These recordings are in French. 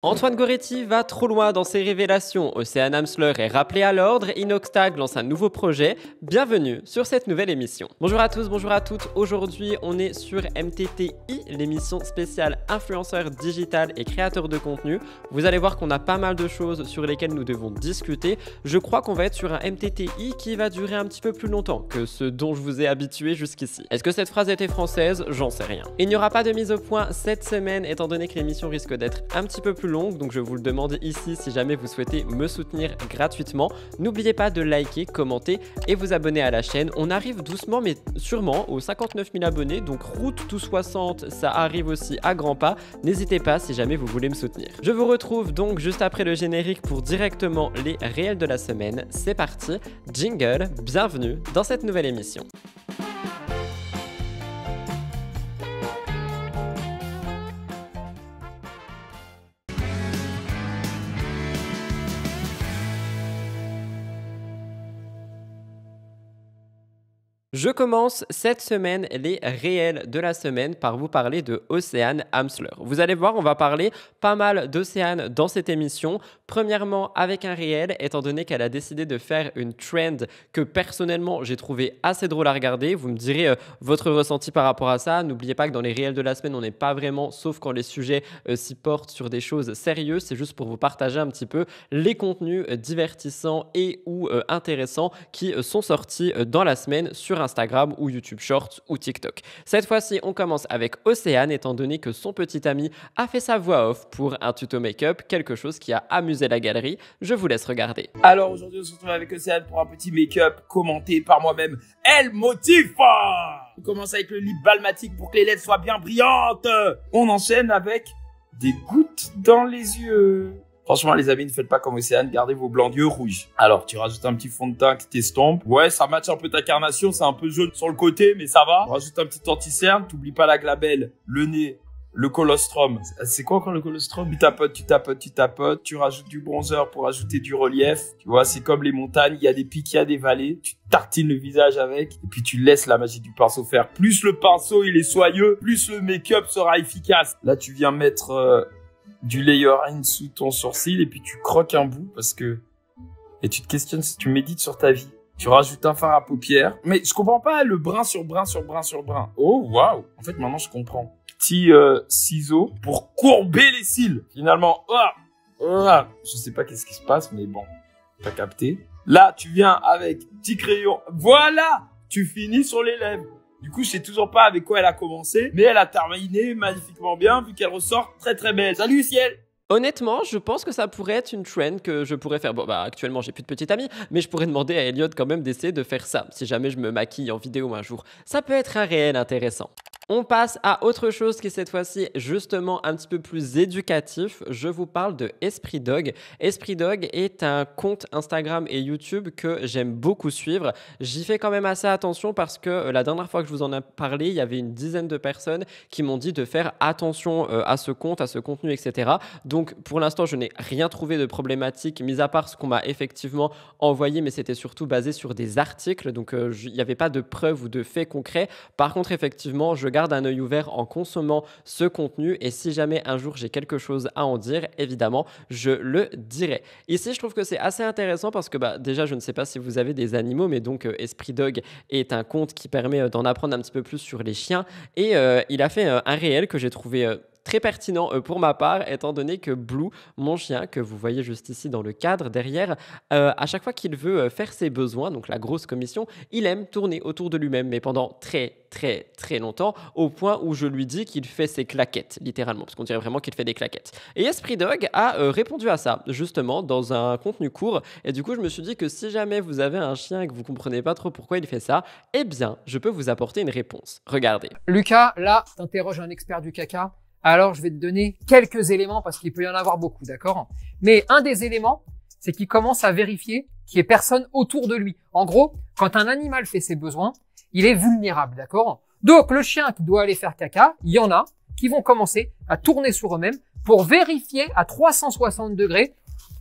Antoine Goretti va trop loin dans ses révélations. Océane Amsler est rappelé à l'ordre. Inoxtag lance un nouveau projet. Bienvenue sur cette nouvelle émission. Bonjour à tous, bonjour à toutes. Aujourd'hui, on est sur MTTI, l'émission spéciale influenceur digital et créateur de contenu. Vous allez voir qu'on a pas mal de choses sur lesquelles nous devons discuter. Je crois qu'on va être sur un MTTI qui va durer un petit peu plus longtemps que ce dont je vous ai habitué jusqu'ici. Est-ce que cette phrase était française? J'en sais rien. Il n'y aura pas de mise au point cette semaine, étant donné que l'émission risque d'être un petit peu plus longue, donc je vous le demande ici si jamais vous souhaitez me soutenir gratuitement. N'oubliez pas de liker, commenter et vous abonner à la chaîne. On arrive doucement mais sûrement aux 59 000 abonnés, donc route to 60, ça arrive aussi à grands pas. N'hésitez pas si jamais vous voulez me soutenir. Je vous retrouve donc juste après le générique pour directement les réels de la semaine. C'est parti, jingle, bienvenue dans cette nouvelle émission. Je commence cette semaine les réels de la semaine par vous parler de Océane Amsler. Vous allez voir, on va parler pas mal d'Océane dans cette émission. Premièrement, avec un réel, étant donné qu'elle a décidé de faire une trend que personnellement j'ai trouvé assez drôle à regarder. Vous me direz votre ressenti par rapport à ça. N'oubliez pas que dans les réels de la semaine, on n'est pas vraiment, sauf quand les sujets s'y portent sur des choses sérieuses. C'est juste pour vous partager un petit peu les contenus divertissants et ou intéressants qui sont sortis dans la semaine sur Instagram ou YouTube Shorts ou TikTok. Cette fois-ci, on commence avec Océane, étant donné que son petit ami a fait sa voix off pour un tuto make-up, quelque chose qui a amusé la galerie. Je vous laisse regarder. Alors aujourd'hui, on se retrouve avec Océane pour un petit make-up commenté par moi-même. El Motifa! On commence avec le lip balmatique pour que les lèvres soient bien brillantes. On enchaîne avec des gouttes dans les yeux. Franchement, les amis, ne faites pas comme Océane, gardez vos blancs d'yeux rouges. Alors, tu rajoutes un petit fond de teint qui t'estompe. Ouais, ça matche un peu ta carnation, c'est un peu jaune sur le côté, mais ça va. On rajoute un petit anti-cerne, t'oublies pas la glabelle, le nez, le colostrum. C'est quoi encore le colostrum? Tu tapotes, tu tapotes, tu tapotes, tu rajoutes du bronzer pour ajouter du relief. Tu vois, c'est comme les montagnes, il y a des pics, il y a des vallées. Tu tartines le visage avec, et puis tu laisses la magie du pinceau faire. Plus le pinceau, il est soyeux, plus le make-up sera efficace. Là, tu viens mettre... du layering sous ton sourcil et puis tu croques un bout parce que et tu te questionnes si tu médites sur ta vie. Tu rajoutes un fard à paupières, mais je comprends pas le brin sur brin sur brin sur brin. Oh waouh, en fait maintenant je comprends. Petit ciseau pour courber les cils. Finalement, je sais pas qu'est-ce qui se passe, mais bon, t'as capté. Là tu viens avec petit crayon, voilà, tu finis sur les lèvres. Du coup, je sais toujours pas avec quoi elle a commencé, mais elle a terminé magnifiquement bien, vu qu'elle ressort très très belle. Salut ciel! Honnêtement, je pense que ça pourrait être une trend que je pourrais faire. Bon, bah, actuellement, j'ai plus de petite amie, mais je pourrais demander à Elliot quand même d'essayer de faire ça, si jamais je me maquille en vidéo un jour. Ça peut être un réel intéressant. On passe à autre chose qui cette fois-ci justement un petit peu plus éducatif. Je vous parle de Esprit Dog. Esprit Dog est un compte Instagram et YouTube que j'aime beaucoup suivre. J'y fais quand même assez attention parce que la dernière fois que je vous en ai parlé, il y avait une dizaine de personnes qui m'ont dit de faire attention à ce compte, à ce contenu, etc. Donc pour l'instant, je n'ai rien trouvé de problématique, mis à part ce qu'on m'a effectivement envoyé, mais c'était surtout basé sur des articles. Donc il n'y avait pas de preuves ou de faits concrets. Par contre, effectivement, je garde un œil ouvert en consommant ce contenu et si jamais un jour j'ai quelque chose à en dire, évidemment, je le dirai. Ici, je trouve que c'est assez intéressant parce que déjà, je ne sais pas si vous avez des animaux, mais donc Esprit Dog est un compte qui permet d'en apprendre un petit peu plus sur les chiens et il a fait un réel que j'ai trouvé très pertinent pour ma part, étant donné que Blue, mon chien, que vous voyez juste ici dans le cadre derrière, à chaque fois qu'il veut faire ses besoins, donc la grosse commission, il aime tourner autour de lui-même, mais pendant très longtemps, au point où je lui dis qu'il fait ses claquettes, littéralement, parce qu'on dirait vraiment qu'il fait des claquettes. Et Esprit Dog a répondu à ça, justement, dans un contenu court, et du coup, je me suis dit que si jamais vous avez un chien et que vous comprenez pas trop pourquoi il fait ça, eh bien, je peux vous apporter une réponse. Regardez. Lucas, là, t'interroges un expert du caca. Alors, je vais te donner quelques éléments parce qu'il peut y en avoir beaucoup, d'accord? Mais un des éléments, c'est qu'il commence à vérifier qu'il n'y ait personne autour de lui. En gros, quand un animal fait ses besoins, il est vulnérable, d'accord? Donc, le chien qui doit aller faire caca, il y en a qui vont commencer à tourner sur eux-mêmes pour vérifier à 360 degrés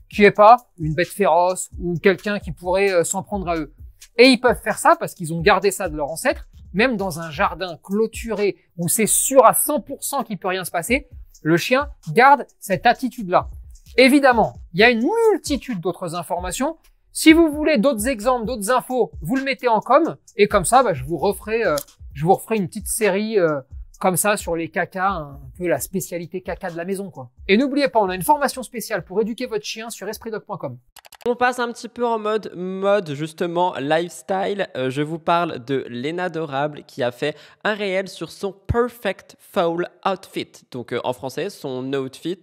qu'il n'y ait pas une bête féroce ou quelqu'un qui pourrait s'en prendre à eux. Et ils peuvent faire ça parce qu'ils ont gardé ça de leur ancêtre, même dans un jardin clôturé où c'est sûr à 100% qu'il peut rien se passer. Le chien garde cette attitude-là. Évidemment, il y a une multitude d'autres informations. Si vous voulez d'autres exemples, d'autres infos, vous le mettez en com. Et comme ça, je vous referai une petite série comme ça sur les cacas, un peu la spécialité caca de la maison, quoi. Et n'oubliez pas, on a une formation spéciale pour éduquer votre chien sur espritdog.com. On passe un petit peu en mode justement lifestyle. Je vous parle de Léna Dorable qui a fait un réel sur son Perfect Fall Outfit. Donc en français, son outfit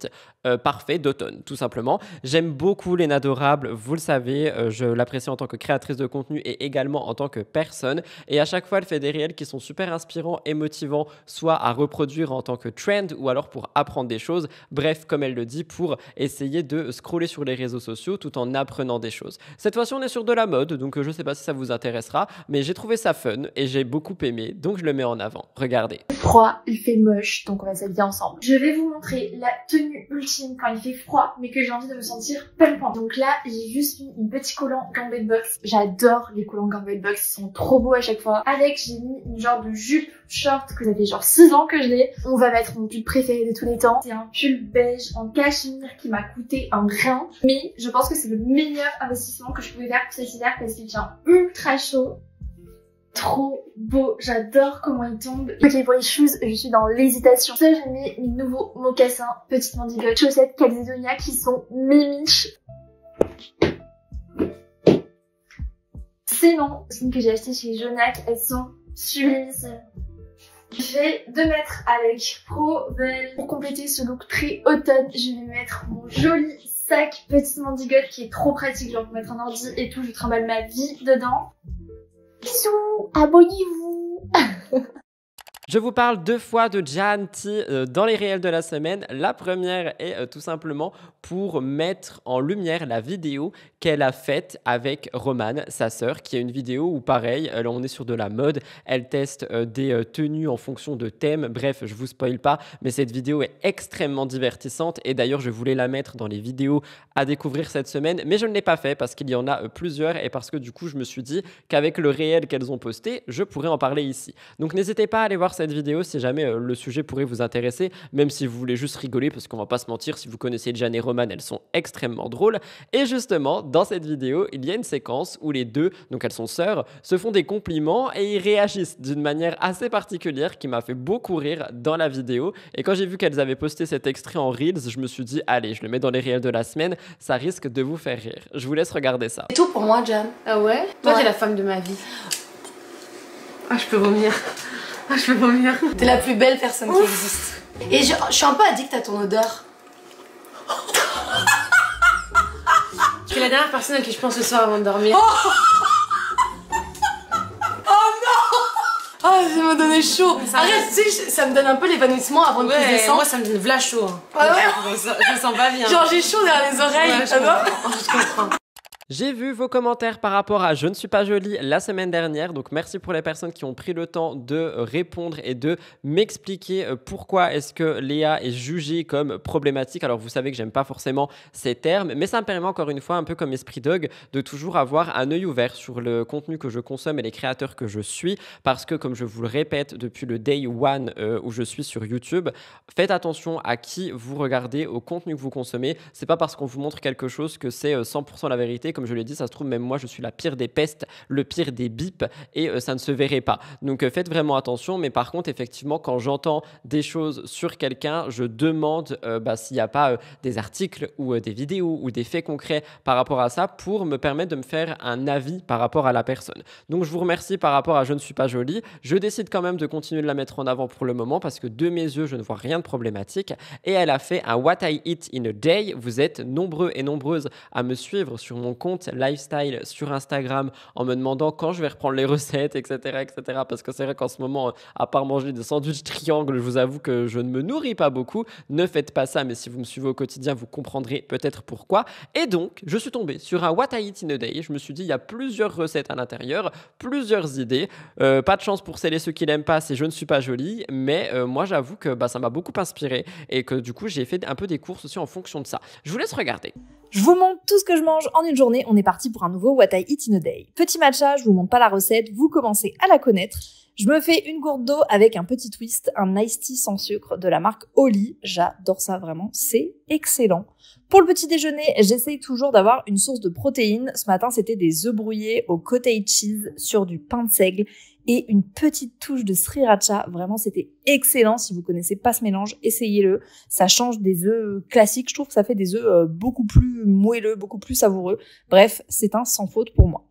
parfait d'automne, tout simplement. J'aime beaucoup Léna Dorable, vous le savez, je l'apprécie en tant que créatrice de contenu et également en tant que personne. Et à chaque fois, elle fait des réels qui sont super inspirants et motivants, soit à reproduire en tant que trend ou alors pour apprendre des choses. Bref, comme elle le dit, pour essayer de scroller sur les réseaux sociaux tout en apprenant des choses. Cette fois-ci, on est sur de la mode, donc je ne sais pas si ça vous intéressera, mais j'ai trouvé ça fun et j'ai beaucoup aimé, donc je le mets en avant. Regardez. Froid, il fait moche, donc on va s'habiller ensemble. Je vais vous montrer la tenue ultime quand il fait froid, mais que j'ai envie de me sentir pimpant. Donc là, j'ai juste mis une petite collant Gambit Box. J'adore les collants Gambit Box, ils sont trop beaux à chaque fois. Avec, j'ai mis une genre de jupe short que ça fait genre 6 ans que je l'ai. On va mettre mon pull préféré de tous les temps. C'est un pull beige en cachemire qui m'a coûté un rein, mais je pense que c'est le meilleur investissement que je pouvais faire pour cet hiver parce qu'il tient ultra chaud. Trop beau, j'adore comment il tombe. Ok, pour les shoes, je suis dans l'hésitation. Ça, j'ai mis mes nouveaux mocassins, petite mandigote, chaussettes Calzedonia qui sont mimiches. Sinon, celles que j'ai achetées chez Jonac, elles sont sublimissimes. J'ai 2 mètres avec Provel. Pour compléter ce look très automne, je vais mettre mon joli sac petite mandigote qui est trop pratique, genre pour mettre un ordi et tout, je trimballe ma vie dedans. Bisous, abonnez-vous. Je vous parle 2 fois de Janty dans les réels de la semaine. La première est tout simplement pour mettre en lumière la vidéo qu'elle a faite avec Romane, sa sœur, qui est une vidéo où pareil, on est sur de la mode, elle teste des tenues en fonction de thèmes. Bref, je vous spoil pas, mais cette vidéo est extrêmement divertissante et d'ailleurs je voulais la mettre dans les vidéos à découvrir cette semaine, mais je ne l'ai pas fait parce qu'il y en a plusieurs et parce que du coup je me suis dit qu'avec le réel qu'elles ont posté, je pourrais en parler ici. Donc n'hésitez pas à aller voir cette vidéo si jamais le sujet pourrait vous intéresser, même si vous voulez juste rigoler, parce qu'on va pas se mentir, si vous connaissez Jan et Romane, elles sont extrêmement drôles. Et justement, dans cette vidéo, il y a une séquence où les deux, donc elles sont sœurs, se font des compliments et ils réagissent d'une manière assez particulière qui m'a fait beaucoup rire dans la vidéo. Et quand j'ai vu qu'elles avaient posté cet extrait en Reels, je me suis dit, allez, je le mets dans les réels de la semaine, ça risque de vous faire rire. Je vous laisse regarder ça. C'est tout pour moi, Jan. Ah ouais? Toi, Ouais. t'es la femme de ma vie. Ah, je peux vomir. Ah, je peux vomir. T'es la plus belle personne qui existe. Et je suis un peu addict à ton odeur. Tu es la dernière personne à qui je pense ce soir avant de dormir. Ah, ça m'a donné chaud. Ça Arrête, tu sais, ça me donne un peu l'évanouissement avant de prise de sang. Moi, ça me donne v'là chaud. Ah ouais? Je me sens pas bien. Genre, j'ai chaud derrière les oreilles. Ouais, je Ah non? comprends. Je comprends. J'ai vu vos commentaires par rapport à Je ne suis pas jolie la semaine dernière, donc merci pour les personnes qui ont pris le temps de répondre et de m'expliquer pourquoi est-ce que Léa est jugée comme problématique. Alors vous savez que j'aime pas forcément ces termes, mais ça me permet encore une fois, un peu comme Esprit Dog, de toujours avoir un œil ouvert sur le contenu que je consomme et les créateurs que je suis, parce que comme je vous le répète depuis le day one où je suis sur YouTube, faites attention à qui vous regardez, au contenu que vous consommez. C'est pas parce qu'on vous montre quelque chose que c'est 100% la vérité. Comme je l'ai dit, ça se trouve, même moi, je suis la pire des pestes, le pire des bips, et ça ne se verrait pas. Donc, faites vraiment attention. Mais par contre, effectivement, quand j'entends des choses sur quelqu'un, je demande s'il n'y a pas des articles ou des vidéos ou des faits concrets par rapport à ça pour me permettre de me faire un avis par rapport à la personne. Donc, je vous remercie par rapport à Je ne suis pas jolie. Je décide quand même de continuer de la mettre en avant pour le moment parce que de mes yeux, je ne vois rien de problématique. Et elle a fait un What I Eat in a Day. Vous êtes nombreux et nombreuses à me suivre sur mon compte lifestyle sur Instagram en me demandant quand je vais reprendre les recettes, etc. etc. Parce que c'est vrai qu'en ce moment, à part manger des sandwichs triangles, je vous avoue que je ne me nourris pas beaucoup. Ne faites pas ça, mais si vous me suivez au quotidien, vous comprendrez peut-être pourquoi. Et donc, je suis tombé sur un What I Eat in a Day. Je me suis dit, il y a plusieurs recettes à l'intérieur, plusieurs idées. Pas de chance pour celles et ceux qui l'aiment pas, c'est Je ne suis pas jolie. Mais moi, j'avoue que ça m'a beaucoup inspiré et que du coup, j'ai fait un peu des courses aussi en fonction de ça. Je vous laisse regarder. Je vous montre tout ce que je mange en une journée. On est parti pour un nouveau What I Eat in a Day. Petit matcha, je vous montre pas la recette, vous commencez à la connaître. Je me fais une gourde d'eau avec un petit twist, un iced tea sans sucre de la marque Oli. J'adore ça vraiment, c'est excellent. Pour le petit déjeuner, j'essaye toujours d'avoir une source de protéines. Ce matin, c'était des œufs brouillés au cottage cheese sur du pain de seigle et une petite touche de sriracha. Vraiment, c'était excellent. Si vous connaissez pas ce mélange, essayez-le. Ça change des œufs classiques. Je trouve que ça fait des œufs beaucoup plus moelleux, beaucoup plus savoureux. Bref, c'est un sans faute pour moi.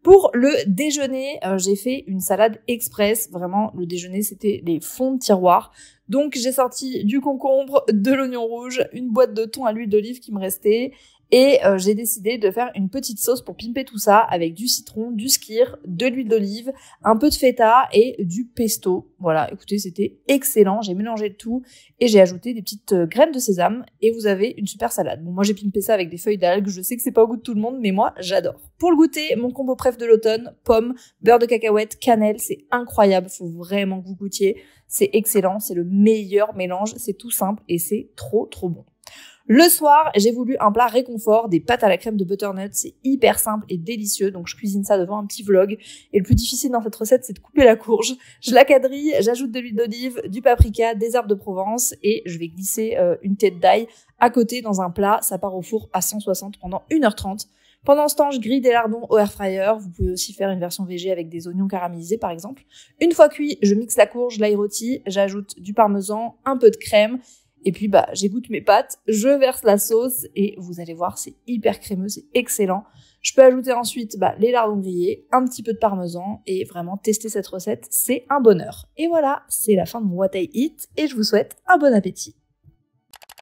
Pour le déjeuner, j'ai fait une salade express. Vraiment, le déjeuner, c'était les fonds de tiroir. Donc, j'ai sorti du concombre, de l'oignon rouge, une boîte de thon à l'huile d'olive qui me restait. Et j'ai décidé de faire une petite sauce pour pimper tout ça avec du citron, du skyr, de l'huile d'olive, un peu de feta et du pesto. Voilà, écoutez, c'était excellent. J'ai mélangé le tout et j'ai ajouté des petites graines de sésame et vous avez une super salade. Bon, moi j'ai pimpé ça avec des feuilles d'algues. Je sais que c'est pas au goût de tout le monde, mais moi j'adore. Pour le goûter, mon combo préf de l'automne, pommes, beurre de cacahuète, cannelle, c'est incroyable. Faut vraiment que vous goûtiez. C'est excellent, c'est le meilleur mélange. C'est tout simple et c'est trop bon. Le soir, j'ai voulu un plat réconfort, des pâtes à la crème de butternut. C'est hyper simple et délicieux, donc je cuisine ça devant un petit vlog. Et le plus difficile dans cette recette, c'est de couper la courge. Je la quadrille, j'ajoute de l'huile d'olive, du paprika, des herbes de Provence et je vais glisser une tête d'ail à côté dans un plat. Ça part au four à 160 pendant 1h30. Pendant ce temps, je grille des lardons au air fryer. Vous pouvez aussi faire une version végé avec des oignons caramélisés par exemple. Une fois cuit, je mixe la courge, l'ail rôti, j'ajoute du parmesan, un peu de crème. Et puis, j'égoutte mes pâtes, je verse la sauce et vous allez voir, c'est hyper crémeux, c'est excellent. Je peux ajouter ensuite les lardons grillés, un petit peu de parmesan et vraiment tester cette recette, c'est un bonheur. Et voilà, c'est la fin de mon What I Eat et je vous souhaite un bon appétit.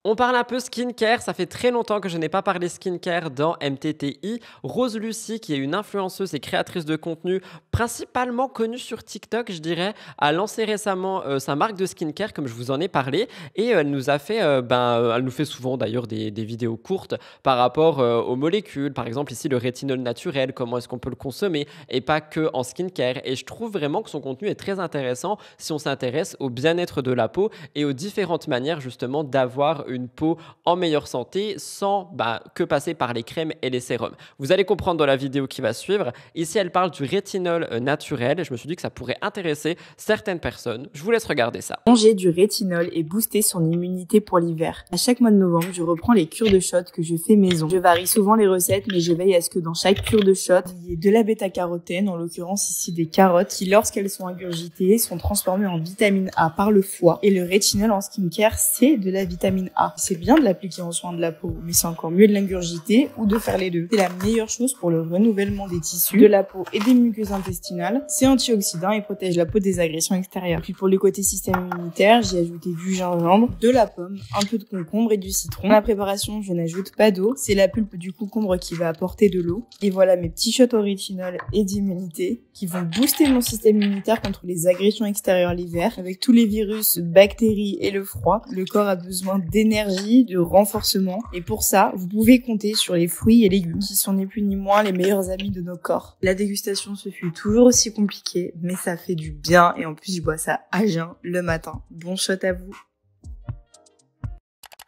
On parle un peu skincare, ça fait très longtemps que je n'ai pas parlé skincare dans MTTI. Rose Lucie, qui est une influenceuse et créatrice de contenu principalement connue sur TikTok, je dirais, a lancé récemment sa marque de skincare, comme je vous en ai parlé, et elle nous a fait, elle nous fait souvent d'ailleurs des vidéos courtes par rapport aux molécules, par exemple ici le rétinol naturel, comment est-ce qu'on peut le consommer, et pas que en skincare. Et je trouve vraiment que son contenu est très intéressant si on s'intéresse au bien-être de la peau et aux différentes manières justement d'avoir une peau en meilleure santé sans que passer par les crèmes et les sérums. Vous allez comprendre dans la vidéo qui va suivre. Ici, elle parle du rétinol naturel et je me suis dit que ça pourrait intéresser certaines personnes. Je vous laisse regarder ça. Manger du rétinol et booster son immunité pour l'hiver. À chaque mois de novembre, je reprends les cures de shot que je fais maison. Je varie souvent les recettes, mais je veille à ce que dans chaque cure de shot, il y ait de la bêta-carotène, en l'occurrence ici des carottes, qui lorsqu'elles sont ingurgitées, sont transformées en vitamine A par le foie. Et le rétinol en skincare, c'est de la vitamine A. C'est bien de l'appliquer en soin de la peau, mais c'est encore mieux de l'ingurgiter ou de faire les deux. C'est la meilleure chose pour le renouvellement des tissus, de la peau et des muqueuses intestinales. C'est antioxydant et protège la peau des agressions extérieures. Puis pour le côté système immunitaire, j'ai ajouté du gingembre, de la pomme, un peu de concombre et du citron. Dans la préparation, je n'ajoute pas d'eau. C'est la pulpe du concombre qui va apporter de l'eau. Et voilà mes petits shots au rétinol et d'immunité qui vont booster mon système immunitaire contre les agressions extérieures l'hiver. Avec tous les virus, bactéries et le froid, le corps a besoin d'énergie, de renforcement. Et pour ça, vous pouvez compter sur les fruits et légumes qui sont ni plus ni moins les meilleurs amis de nos corps. La dégustation se fait toujours aussi compliquée, mais ça fait du bien et en plus je bois ça à jeun le matin. Bon shot à vous.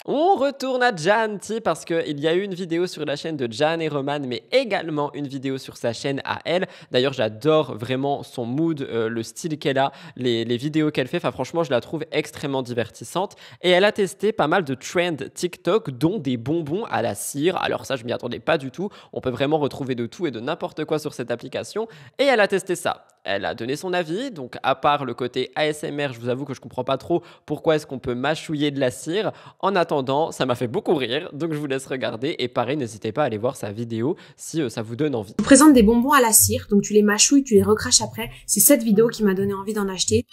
On retourne à Janty parce qu'il y a eu une vidéo sur la chaîne de Jan et Roman, mais également une vidéo sur sa chaîne à elle. D'ailleurs, j'adore vraiment son mood, le style qu'elle a, les vidéos qu'elle fait. Enfin, franchement, je la trouve extrêmement divertissante. Et elle a testé pas mal de trends TikTok, dont des bonbons à la cire. Alors ça, je m'y attendais pas du tout. On peut vraiment retrouver de tout et de n'importe quoi sur cette application. Et elle a testé ça. Elle a donné son avis. Donc, à part le côté ASMR, je vous avoue que je comprends pas trop pourquoi est-ce qu'on peut mâchouiller de la cire. En attendant, ça m'a fait beaucoup rire, donc je vous laisse regarder. Et pareil, n'hésitez pas à aller voir sa vidéo si ça vous donne envie. Je vous présente des bonbons à la cire, donc tu les mâchouilles, tu les recraches après. C'est cette vidéo qui m'a donné envie d'en acheter.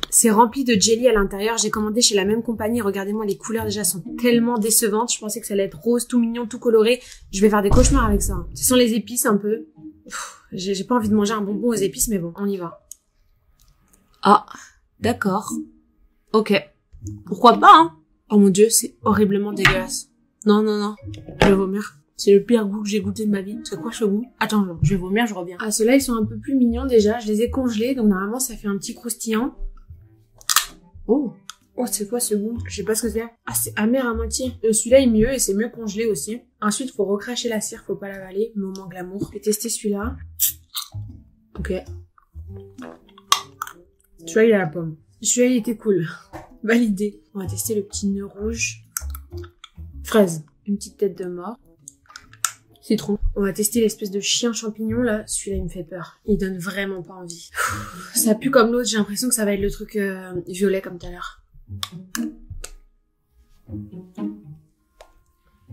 C'est rempli de jelly à l'intérieur. J'ai commandé chez la même compagnie. Regardez-moi, les couleurs déjà sont tellement décevantes. Je pensais que ça allait être rose, tout mignon, tout coloré. Je vais faire des cauchemars avec ça. Ce sont les épices un peu. J'ai pas envie de manger un bonbon aux épices, mais bon, on y va. Ah, d'accord. Ok. Pourquoi pas, hein? Oh mon dieu, c'est horriblement dégueulasse. Non, non, non. Je vais vomir. C'est le pire goût que j'ai goûté de ma vie. C'est quoi ce goût? Attends, je vais vomir, je reviens. Ah, ceux-là, ils sont un peu plus mignons déjà. Je les ai congelés, donc normalement, ça fait un petit croustillant. Oh, Oh, c'est quoi ce goût? Je sais pas ce que c'est. Ah, c'est amer à moitié. Celui-là est mieux et c'est mieux congelé aussi. Ensuite, faut recracher la cire, faut pas l'avaler. Moment glamour. Je vais tester celui-là. Ok. Celui-là, il a la pomme. Celui-là, il était cool. Validé. On va tester le petit nœud rouge. Fraise. Une petite tête de mort. Citron. On va tester l'espèce de chien champignon là. Celui-là, il me fait peur. Il donne vraiment pas envie. Ça pue comme l'autre. J'ai l'impression que ça va être le truc violet comme tout à l'heure.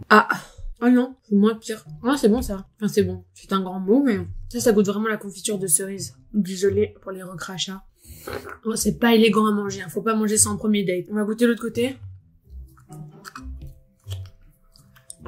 Ah. Oh non. C'est moins pire. Ah, c'est bon ça. Enfin, c'est bon. C'est un grand mot, mais ça goûte vraiment la confiture de cerise. Désolée pour les recrachats. Oh, c'est pas élégant à manger. Hein. Faut pas manger ça en premier date. On va goûter l'autre côté.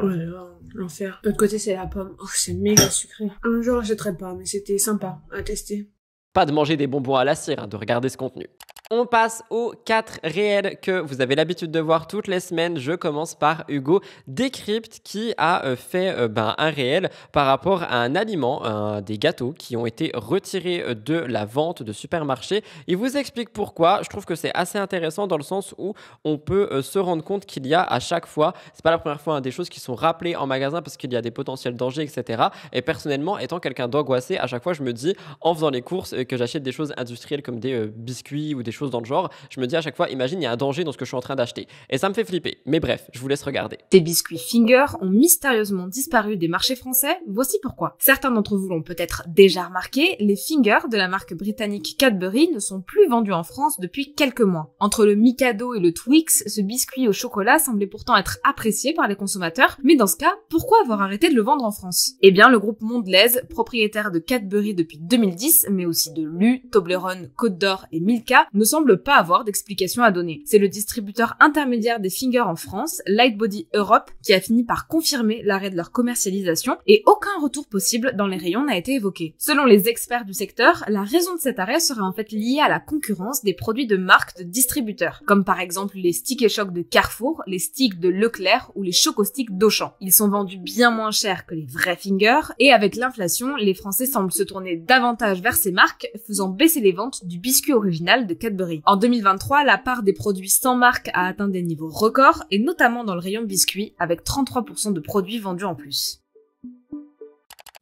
Oh là là, l'enfer. De l'autre côté, c'est la pomme. Oh, c'est méga sucré. Un jour, j'achèterai pas, mais c'était sympa à tester. Pas de manger des bonbons à la cire, hein, de regarder ce contenu. On passe aux 4 réels que vous avez l'habitude de voir toutes les semaines. Je commence par Hugo Décrypte qui a fait un réel par rapport à un aliment, des gâteaux qui ont été retirés de la vente de supermarché. Il vous explique pourquoi. Je trouve que c'est assez intéressant dans le sens où on peut se rendre compte qu'il y a à chaque fois, c'est pas la première fois, des choses qui sont rappelées en magasin parce qu'il y a des potentiels dangers, etc. Et personnellement, étant quelqu'un d'angoissé, à chaque fois je me dis, en faisant les courses, que j'achète des choses industrielles comme des biscuits ou des choses dans le genre, je me dis à chaque fois, imagine, il y a un danger dans ce que je suis en train d'acheter. Et ça me fait flipper. Mais bref, je vous laisse regarder. Des biscuits Finger ont mystérieusement disparu des marchés français. Voici pourquoi. Certains d'entre vous l'ont peut-être déjà remarqué, les Finger de la marque britannique Cadbury ne sont plus vendus en France depuis quelques mois. Entre le Mikado et le Twix, ce biscuit au chocolat semblait pourtant être apprécié par les consommateurs. Mais dans ce cas, pourquoi avoir arrêté de le vendre en France? Eh bien, le groupe Mondelez, propriétaire de Cadbury depuis 2010, mais aussi de Lu, Toblerone, Côte d'Or et Milka, ne semble pas avoir d'explication à donner. C'est le distributeur intermédiaire des Finger en France, Lightbody Europe, qui a fini par confirmer l'arrêt de leur commercialisation et aucun retour possible dans les rayons n'a été évoqué. Selon les experts du secteur, la raison de cet arrêt serait en fait liée à la concurrence des produits de marques de distributeurs, comme par exemple les Stick et Choc de Carrefour, les sticks de Leclerc ou les Choco-Sticks d'Auchan. Ils sont vendus bien moins cher que les vrais Finger et avec l'inflation, les Français semblent se tourner davantage vers ces marques, faisant baisser les ventes du biscuit original de Cadbury. En 2023, la part des produits sans marque a atteint des niveaux records, et notamment dans le rayon biscuits, avec 33% de produits vendus en plus.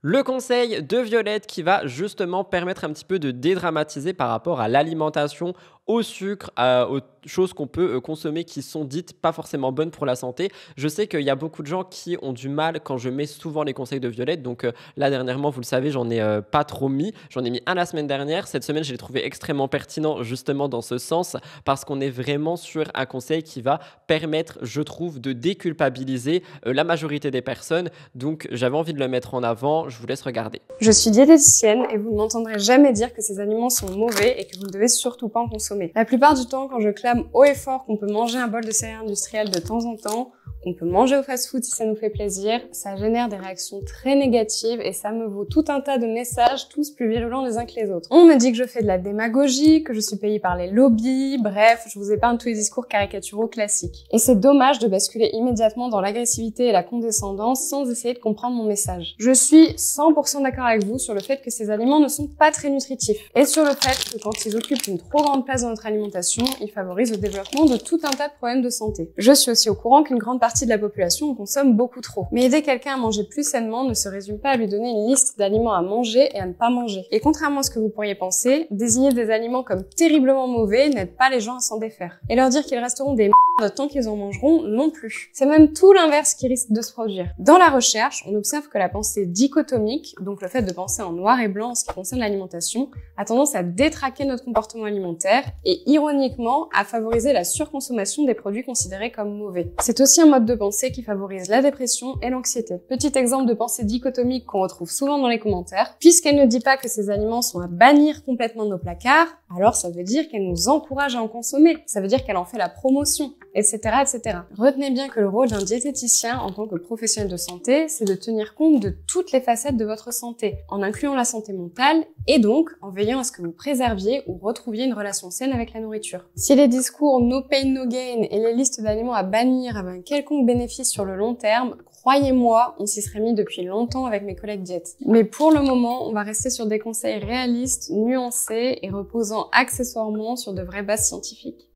Le conseil de Violette qui va justement permettre un petit peu de dédramatiser par rapport à l'alimentation, au sucre, aux choses qu'on peut consommer qui sont dites pas forcément bonnes pour la santé. Je sais qu'il y a beaucoup de gens qui ont du mal quand je mets souvent les conseils de Violette. Donc là, dernièrement, vous le savez, j'en ai pas trop mis. J'en ai mis un la semaine dernière. Cette semaine, je l'ai trouvé extrêmement pertinent justement dans ce sens parce qu'on est vraiment sur un conseil qui va permettre, je trouve, de déculpabiliser la majorité des personnes. Donc, j'avais envie de le mettre en avant. Je vous laisse regarder. Je suis diététicienne et vous ne m'entendrez jamais dire que ces aliments sont mauvais et que vous ne devez surtout pas en consommer. La plupart du temps, quand je clame haut et fort qu'on peut manger un bol de céréales industrielles de temps en temps, qu'on peut manger au fast-food si ça nous fait plaisir, ça génère des réactions très négatives et ça me vaut tout un tas de messages, tous plus virulents les uns que les autres. On me dit que je fais de la démagogie, que je suis payée par les lobbies, bref, je vous épargne tous les discours caricaturaux classiques. Et c'est dommage de basculer immédiatement dans l'agressivité et la condescendance sans essayer de comprendre mon message. Je suis 100% d'accord avec vous sur le fait que ces aliments ne sont pas très nutritifs et sur le fait que quand ils occupent une trop grande place dans notre alimentation, ils favorisent le développement de tout un tas de problèmes de santé. Je suis aussi au courant qu'une grande partie de la population en consomme beaucoup trop. Mais aider quelqu'un à manger plus sainement ne se résume pas à lui donner une liste d'aliments à manger et à ne pas manger. Et contrairement à ce que vous pourriez penser, désigner des aliments comme terriblement mauvais n'aide pas les gens à s'en défaire. Et leur dire qu'ils resteront des merdes tant qu'ils en mangeront non plus. C'est même tout l'inverse qui risque de se produire. Dans la recherche, on observe que la pensée dichotomique, donc le fait de penser en noir et blanc en ce qui concerne l'alimentation, a tendance à détraquer notre comportement alimentaire et ironiquement à favoriser la surconsommation des produits considérés comme mauvais. C'est aussi un mode de pensée qui favorise la dépression et l'anxiété. Petit exemple de pensée dichotomique qu'on retrouve souvent dans les commentaires. Puisqu'elle ne dit pas que ces aliments sont à bannir complètement de nos placards, alors ça veut dire qu'elle nous encourage à en consommer. Ça veut dire qu'elle en fait la promotion, etc., etc. Retenez bien que le rôle d'un diététicien en tant que professionnel de santé, c'est de tenir compte de toutes les facettes de votre santé, en incluant la santé mentale et donc en veillant à ce que vous préserviez ou retrouviez une relation saine avec la nourriture. Si les discours no pain no gain et les listes d'aliments à bannir avaient un quelconque bénéfice sur le long terme, croyez-moi, on s'y serait mis depuis longtemps avec mes collègues diète. Mais pour le moment, on va rester sur des conseils réalistes, nuancés et reposant accessoirement sur de vraies bases scientifiques.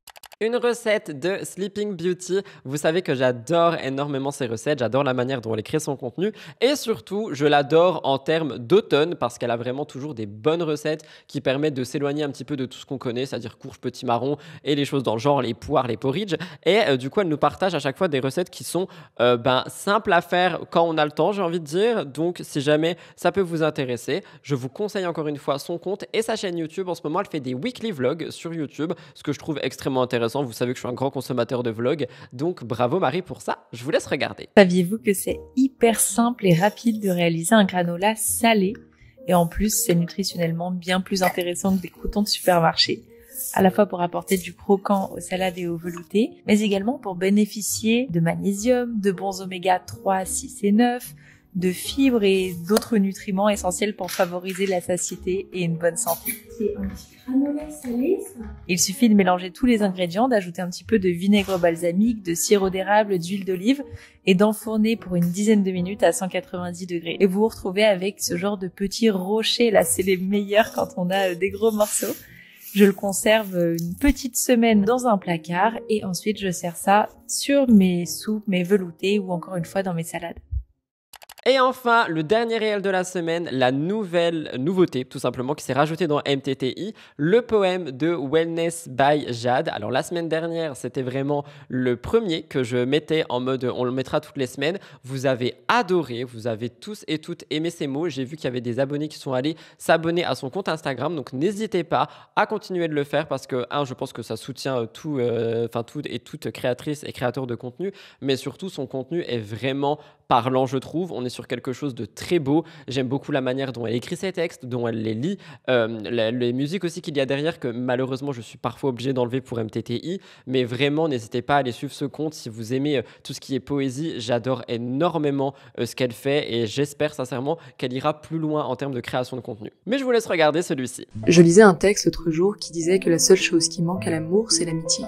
Une recette de Sleeping Beauty. Vous savez que j'adore énormément ces recettes, j'adore la manière dont elle crée son contenu et surtout, je l'adore en termes d'automne parce qu'elle a vraiment toujours des bonnes recettes qui permettent de s'éloigner un petit peu de tout ce qu'on connaît, c'est-à-dire courge, petits marrons et les choses dans le genre, les poires, les porridge. Et du coup, elle nous partage à chaque fois des recettes qui sont simples à faire quand on a le temps, j'ai envie de dire. Donc, si jamais ça peut vous intéresser, je vous conseille encore une fois son compte et sa chaîne YouTube. En ce moment, elle fait des weekly vlogs sur YouTube, ce que je trouve extrêmement intéressant. Vous savez que je suis un grand consommateur de vlogs, donc bravo Marie pour ça. Je vous laisse regarder. Saviez-vous que c'est hyper simple et rapide de réaliser un granola salé et en plus c'est nutritionnellement bien plus intéressant que des croûtons de supermarché, à la fois pour apporter du croquant aux salades et aux veloutés, mais également pour bénéficier de magnésium, de bons oméga 3, 6 et 9, de fibres et d'autres nutriments essentiels pour favoriser la satiété et une bonne santé. C'est un petit granola salé, ça. Il suffit de mélanger tous les ingrédients, d'ajouter un petit peu de vinaigre balsamique, de sirop d'érable, d'huile d'olive et d'enfourner pour une dizaine de minutes à 190 degrés. Et vous vous retrouvez avec ce genre de petits rochers, là c'est les meilleurs quand on a des gros morceaux. Je le conserve une petite semaine dans un placard et ensuite je sers ça sur mes soupes, mes veloutés ou encore une fois dans mes salades. Et enfin, le dernier réel de la semaine, la nouveauté, tout simplement, qui s'est rajoutée dans MTTI, le poème de Wellness by Jade. Alors, la semaine dernière, c'était vraiment le premier que je mettais en mode on le mettra toutes les semaines. Vous avez adoré, vous avez tous et toutes aimé ces mots. J'ai vu qu'il y avait des abonnés qui sont allés s'abonner à son compte Instagram. Donc, n'hésitez pas à continuer de le faire parce que, je pense que ça soutient tout et toute créatrice et créateur de contenu. Mais surtout, son contenu est vraiment parlant, je trouve. On est sur quelque chose de très beau. J'aime beaucoup la manière dont elle écrit ses textes, dont elle les lit. Les musiques aussi qu'il y a derrière, que malheureusement, je suis parfois obligé d'enlever pour MTTI. Mais vraiment, n'hésitez pas à aller suivre ce compte si vous aimez tout ce qui est poésie. J'adore énormément ce qu'elle fait et j'espère sincèrement qu'elle ira plus loin en termes de création de contenu. Mais je vous laisse regarder celui-ci. Je lisais un texte l'autre jour qui disait que la seule chose qui manque à l'amour, c'est l'amitié.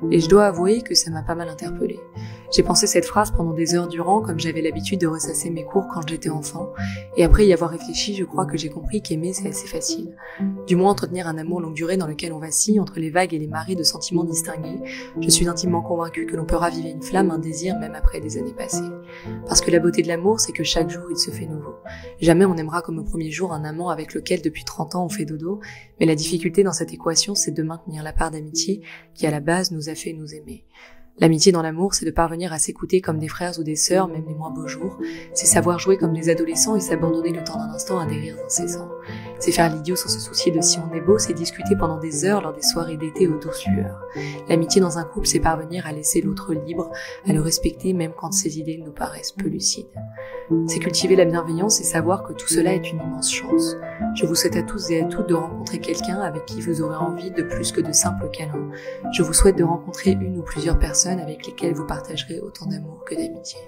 Et je dois avouer que ça m'a pas mal interpellée. J'ai pensé cette phrase pendant des heures durant, comme j'avais l'habitude de ressasser mes cours quand j'étais enfant. Et après y avoir réfléchi, je crois que j'ai compris qu'aimer, c'est assez facile. Du moins entretenir un amour longue durée dans lequel on vacille entre les vagues et les marées de sentiments distingués. Je suis intimement convaincue que l'on peut raviver une flamme, un désir, même après des années passées. Parce que la beauté de l'amour, c'est que chaque jour, il se fait nouveau. Jamais on aimera comme au premier jour un amant avec lequel depuis 30 ans on fait dodo, mais la difficulté dans cette équation, c'est de maintenir la part d'amitié qui à la base nous a fait nous aimer. L'amitié dans l'amour, c'est de parvenir à s'écouter comme des frères ou des sœurs, même les moins beaux jours. C'est savoir jouer comme des adolescents et s'abandonner le temps d'un instant à des rires incessants. C'est faire l'idiot sans se soucier de si on est beau, c'est discuter pendant des heures lors des soirées d'été aux douces lueurs. L'amitié dans un couple, c'est parvenir à laisser l'autre libre, à le respecter même quand ses idées nous paraissent peu lucides. C'est cultiver la bienveillance et savoir que tout cela est une immense chance. Je vous souhaite à tous et à toutes de rencontrer quelqu'un avec qui vous aurez envie de plus que de simples câlins. Je vous souhaite de rencontrer une ou plusieurs personnes avec lesquelles vous partagerez autant d'amour que d'amitié.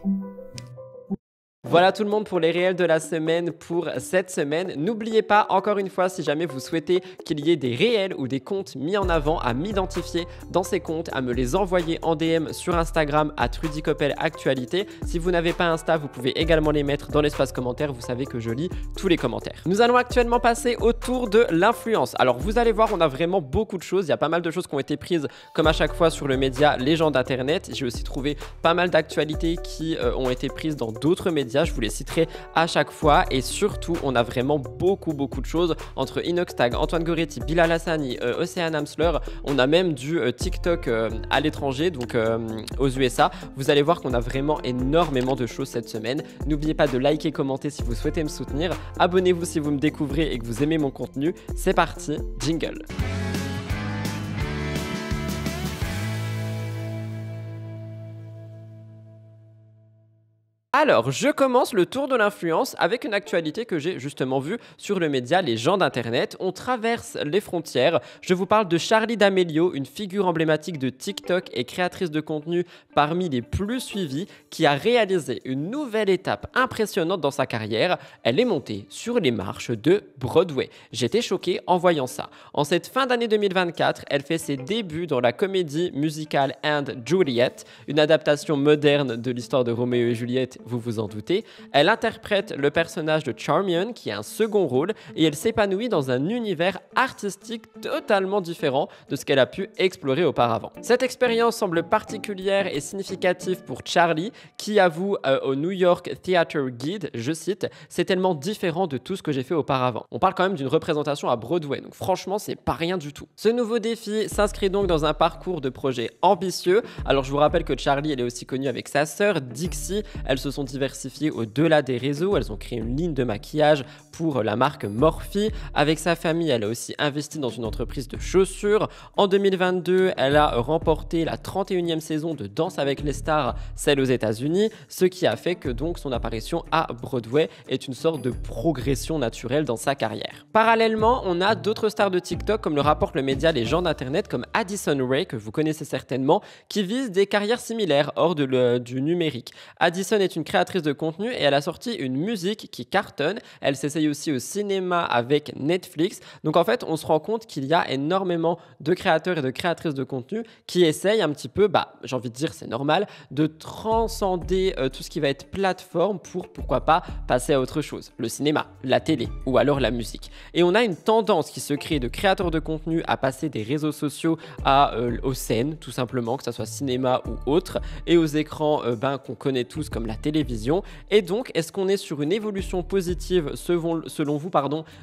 Voilà tout le monde pour les réels de la semaine pour cette semaine. N'oubliez pas, encore une fois, si jamais vous souhaitez qu'il y ait des réels ou des comptes mis en avant, à m'identifier dans ces comptes, à me les envoyer en DM sur Instagram @rudykoppelactualité. Si vous n'avez pas Insta, vous pouvez également les mettre dans l'espace commentaire. Vous savez que je lis tous les commentaires. Nous allons actuellement passer au tour de l'influence. Alors vous allez voir, on a vraiment beaucoup de choses. Il y a pas mal de choses qui ont été prises comme à chaque fois sur le média Les gens d'Internet. J'ai aussi trouvé pas mal d'actualités qui ont été prises dans d'autres médias. Je vous les citerai à chaque fois et surtout on a vraiment beaucoup de choses entre Inoxtag, Antoine Goretti, Bilal Hassani, Océane Amsler. On a même du TikTok à l'étranger, donc aux USA. Vous allez voir qu'on a vraiment énormément de choses cette semaine. N'oubliez pas de liker, commenter si vous souhaitez me soutenir. Abonnez-vous si vous me découvrez et que vous aimez mon contenu. C'est parti, jingle. Alors, je commence le tour de l'influence avec une actualité que j'ai justement vue sur le média Les gens d'Internet. On traverse les frontières. Je vous parle de Charli D'Amelio, une figure emblématique de TikTok et créatrice de contenu parmi les plus suivies, qui a réalisé une nouvelle étape impressionnante dans sa carrière. Elle est montée sur les marches de Broadway. J'étais choqué en voyant ça. En cette fin d'année 2024, elle fait ses débuts dans la comédie musicale And Juliet, une adaptation moderne de l'histoire de Roméo et Juliette vous vous en doutez. Elle interprète le personnage de Charmian, qui a un second rôle, et elle s'épanouit dans un univers artistique totalement différent de ce qu'elle a pu explorer auparavant. Cette expérience semble particulière et significative pour Charlie, qui avoue au New York Theatre Guide, je cite, « C'est tellement différent de tout ce que j'ai fait auparavant ». On parle quand même d'une représentation à Broadway, donc franchement, c'est pas rien du tout. Ce nouveau défi s'inscrit donc dans un parcours de projet ambitieux. Alors je vous rappelle que Charlie, elle est aussi connue avec sa sœur Dixie. Elles se sont diversifiées au-delà des réseaux. Elles ont créé une ligne de maquillage pour la marque Morphe. Avec sa famille, elle a aussi investi dans une entreprise de chaussures. En 2022, elle a remporté la 31e saison de Danse avec les stars, celle aux États-Unis, ce qui a fait que donc son apparition à Broadway est une sorte de progression naturelle dans sa carrière. Parallèlement, on a d'autres stars de TikTok, comme le rapporte le média Les gens d'Internet, comme Addison Rae, que vous connaissez certainement, qui vise des carrières similaires hors du numérique. Addison est une créatrice de contenu et elle a sorti une musique qui cartonne. Elle s'essaye aussi au cinéma avec Netflix. Donc en fait, on se rend compte qu'il y a énormément de créateurs et de créatrices de contenu qui essayent un petit peu, j'ai envie de dire c'est normal, de transcender tout ce qui va être plateforme pour, pourquoi pas, passer à autre chose. Le cinéma, la télé ou alors la musique. Et on a une tendance qui se crée de créateurs de contenu à passer des réseaux sociaux aux scènes, tout simplement, que ce soit cinéma ou autre, et aux écrans qu'on connaît tous comme la télévision. Et donc, est-ce qu'on est sur une évolution positive selon vous,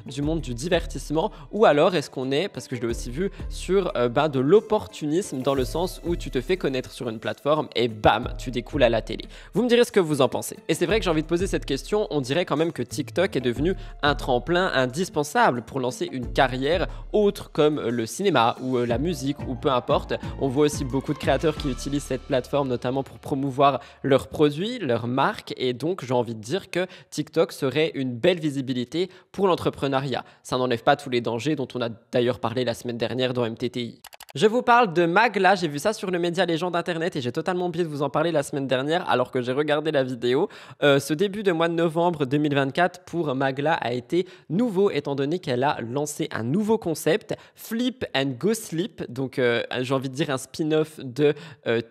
du monde du divertissement, ou alors est-ce qu'on est, parce que je l'ai aussi vu, sur de l'opportunisme, dans le sens où tu te fais connaître sur une plateforme et bam, tu découles à la télé. Vous me direz ce que vous en pensez. Et c'est vrai que j'ai envie de poser cette question, on dirait quand même que TikTok est devenu un tremplin indispensable pour lancer une carrière autre comme le cinéma ou la musique ou peu importe. On voit aussi beaucoup de créateurs qui utilisent cette plateforme notamment pour promouvoir leurs produits, leurs marques, et donc j'ai envie de dire que TikTok serait une belle visibilité pour l'entrepreneuriat. Ça n'enlève pas tous les dangers dont on a d'ailleurs parlé la semaine dernière dans MTTI. Je vous parle de Magla, j'ai vu ça sur le média Les gens d'Internet et j'ai totalement oublié de vous en parler la semaine dernière alors que j'ai regardé la vidéo. Ce début de mois de novembre 2024 pour Magla a été nouveau étant donné qu'elle a lancé un nouveau concept, Flip and Go Sleep, donc j'ai envie de dire un spin-off de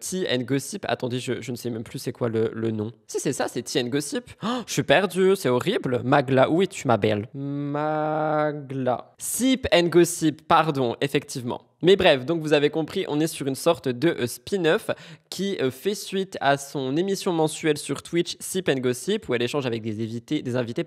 Tea and Gossip. Attendez, je ne sais même plus c'est quoi le nom. Si c'est ça, c'est Tea and Gossip. Oh, je suis perdu, c'est horrible. Magla, où es-tu ma belle? Magla. Sip and Gossip, pardon, effectivement. Mais bref, donc vous avez compris, on est sur une sorte de spin-off qui fait suite à son émission mensuelle sur Twitch Sip and Gossip où elle échange avec des invités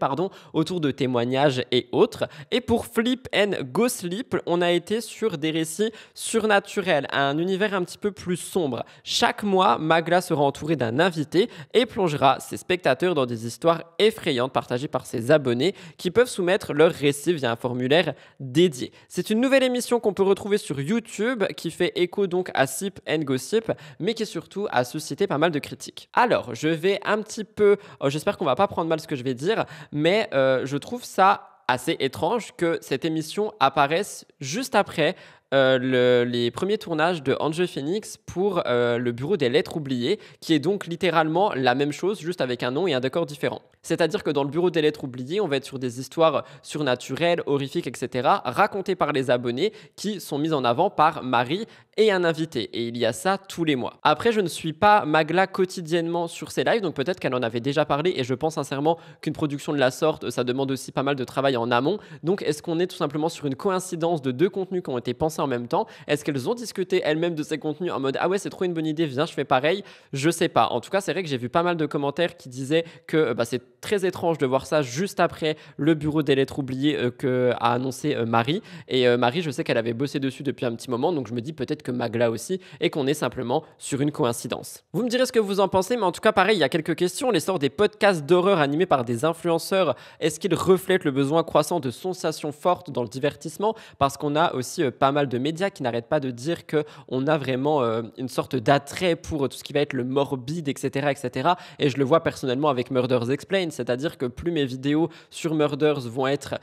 autour de témoignages et autres. Et pour Flip and Go Sleep, on a été sur des récits surnaturels, un univers un petit peu plus sombre. Chaque mois, Magla sera entourée d'un invité et plongera ses spectateurs dans des histoires effrayantes partagées par ses abonnés qui peuvent soumettre leurs récits via un formulaire dédié. C'est une nouvelle émission qu'on peut retrouver sur YouTube qui fait écho donc à Sip and Gossip mais qui surtout a suscité pas mal de critiques. Alors je vais un petit peu, j'espère qu'on va pas prendre mal ce que je vais dire, mais je trouve ça assez étrange que cette émission apparaisse juste après les premiers tournages de Angel Phoenix pour le bureau des lettres oubliées, qui est donc littéralement la même chose, juste avec un nom et un décor différent. C'est-à-dire que dans le bureau des lettres oubliées, on va être sur des histoires surnaturelles, horrifiques, etc., racontées par les abonnés, qui sont mises en avant par Marie et un invité. Et il y a ça tous les mois. Après, je ne suis pas Magla quotidiennement sur ses lives, donc peut-être qu'elle en avait déjà parlé, et je pense sincèrement qu'une production de la sorte, ça demande aussi pas mal de travail en amont. Donc, est-ce qu'on est tout simplement sur une coïncidence de deux contenus qui ont été pensés en même temps? Est-ce qu'elles ont discuté elles-mêmes de ces contenus en mode « Ah ouais, c'est trop une bonne idée, viens, je fais pareil ?» Je sais pas. En tout cas, c'est vrai que j'ai vu pas mal de commentaires qui disaient que c'est très étrange de voir ça juste après le bureau des lettres oubliées qu'a annoncé Marie. Et Marie, je sais qu'elle avait bossé dessus depuis un petit moment, donc je me dis peut-être que Magla aussi, et qu'on est simplement sur une coïncidence. Vous me direz ce que vous en pensez, mais en tout cas, pareil, il y a quelques questions. L'essor des podcasts d'horreur animés par des influenceurs, est-ce qu'ils reflètent le besoin croissant de sensations fortes dans le divertissement? Parce qu'on a aussi pas mal de médias qui n'arrêtent pas de dire qu'on a vraiment une sorte d'attrait pour tout ce qui va être le morbide, etc., etc. Et je le vois personnellement avec Murders Explained, c'est-à-dire que plus mes vidéos sur Murders vont être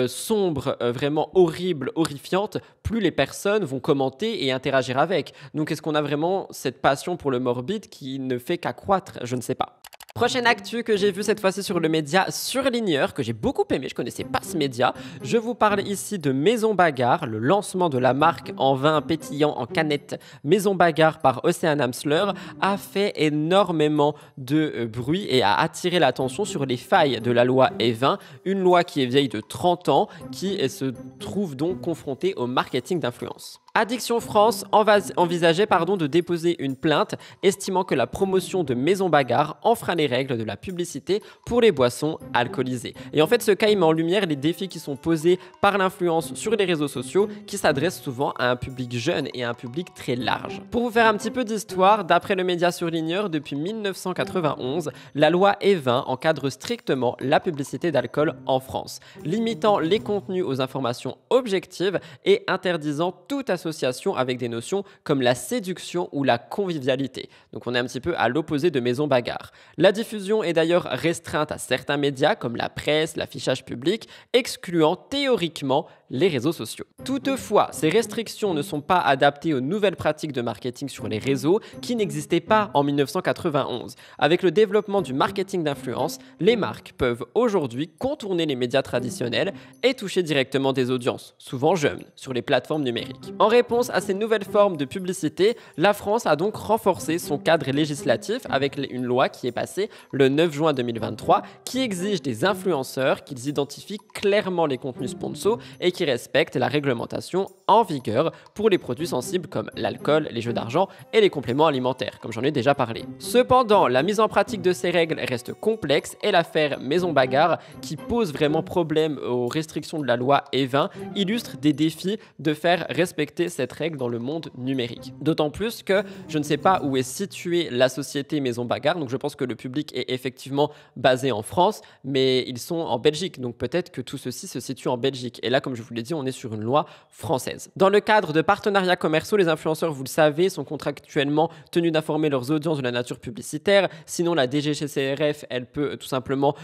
sombres, vraiment horribles, horrifiantes, plus les personnes vont commenter et interagir avec. Donc est-ce qu'on a vraiment cette passion pour le morbide qui ne fait qu'accroître? Je ne sais pas. Prochaine actu que j'ai vue cette fois-ci sur le média Surligneur, que j'ai beaucoup aimé, je connaissais pas ce média. Je vous parle ici de Maison Bagarre, le lancement de la marque en vin pétillant en canette Maison Bagarre par Océane Amsler a fait énormément de bruit et a attiré l'attention sur les failles de la loi E20, une loi qui est vieille de 30 ans, qui se trouve donc confrontée au marketing d'influence. Addiction France envisageait de déposer une plainte estimant que la promotion de Maison Bagarre enfreint les règles de la publicité pour les boissons alcoolisées. Et en fait, ce cas, il met en lumière les défis qui sont posés par l'influence sur les réseaux sociaux qui s'adressent souvent à un public jeune et à un public très large. Pour vous faire un petit peu d'histoire, d'après le média Surligneur, depuis 1991, la loi E20 encadre strictement la publicité d'alcool en France, limitant les contenus aux informations objectives et interdisant toute association avec des notions comme la séduction ou la convivialité. Donc on est un petit peu à l'opposé de Maison Bagarre. La diffusion est d'ailleurs restreinte à certains médias comme la presse, l'affichage public, excluant théoriquement les réseaux sociaux. Toutefois, ces restrictions ne sont pas adaptées aux nouvelles pratiques de marketing sur les réseaux qui n'existaient pas en 1991. Avec le développement du marketing d'influence, les marques peuvent aujourd'hui contourner les médias traditionnels et toucher directement des audiences, souvent jeunes, sur les plateformes numériques. En réponse à ces nouvelles formes de publicité, la France a donc renforcé son cadre législatif avec une loi qui est passée le 9 juin 2023 qui exige des influenceurs qu'ils identifient clairement les contenus sponsors et qui respectent la réglementation en vigueur pour les produits sensibles comme l'alcool, les jeux d'argent et les compléments alimentaires, comme j'en ai déjà parlé. Cependant, la mise en pratique de ces règles reste complexe et l'affaire Maison Bagarre, qui pose vraiment problème aux restrictions de la loi E20, illustre des défis de faire respecter cette règle dans le monde numérique. D'autant plus que je ne sais pas où est située la société Maison Bagarre, donc je pense que le public est effectivement basé en France, mais ils sont en Belgique, donc peut-être que tout ceci se situe en Belgique. Et là, comme je vous l'ai dit, on est sur une loi française. Dans le cadre de partenariats commerciaux, les influenceurs, vous le savez, sont contractuellement tenus d'informer leurs audiences de la nature publicitaire. Sinon, la DGCCRF, elle peut tout simplement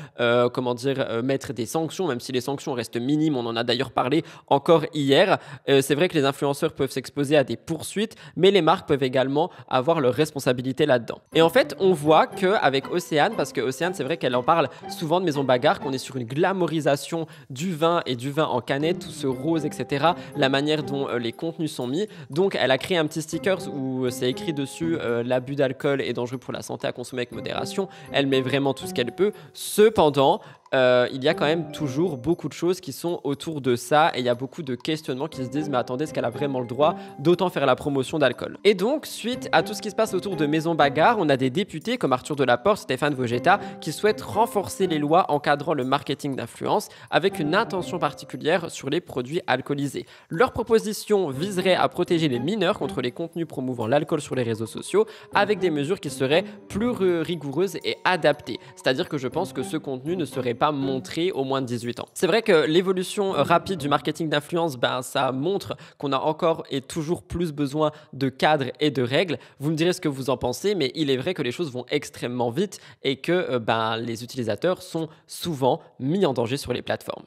mettre des sanctions, même si les sanctions restent minimes. On en a d'ailleurs parlé encore hier. C'est vrai que les influenceurs peuvent s'exposer à des poursuites, mais les marques peuvent également avoir leur responsabilité là-dedans. Et en fait, on voit qu'avec Océane, parce que Océane, c'est vrai qu'elle en parle souvent de Maison Bagarre, qu'on est sur une glamorisation du vin et du vin en canette, tout ce rose, etc., la manière dont les contenus sont mis. Donc, elle a créé un petit sticker où c'est écrit dessus l'abus d'alcool est dangereux pour la santé, à consommer avec modération. Elle met vraiment tout ce qu'elle peut. Cependant, il y a quand même toujours beaucoup de choses qui sont autour de ça et il y a beaucoup de questionnements qui se disent mais attendez, est-ce qu'elle a vraiment le droit d'autant faire la promotion d'alcool? Et donc, suite à tout ce qui se passe autour de Maison Bagarre, on a des députés comme Arthur Delaporte, Stéphane Vogetta qui souhaitent renforcer les lois encadrant le marketing d'influence avec une intention particulière sur les produits alcoolisés. Leur proposition viserait à protéger les mineurs contre les contenus promouvant l'alcool sur les réseaux sociaux avec des mesures qui seraient plus rigoureuses et adaptées. C'est-à-dire que je pense que ce contenu ne serait pas montré aux moins de 18 ans. C'est vrai que l'évolution rapide du marketing d'influence, ça montre qu'on a encore et toujours plus besoin de cadres et de règles. Vous me direz ce que vous en pensez, mais il est vrai que les choses vont extrêmement vite et que les utilisateurs sont souvent mis en danger sur les plateformes.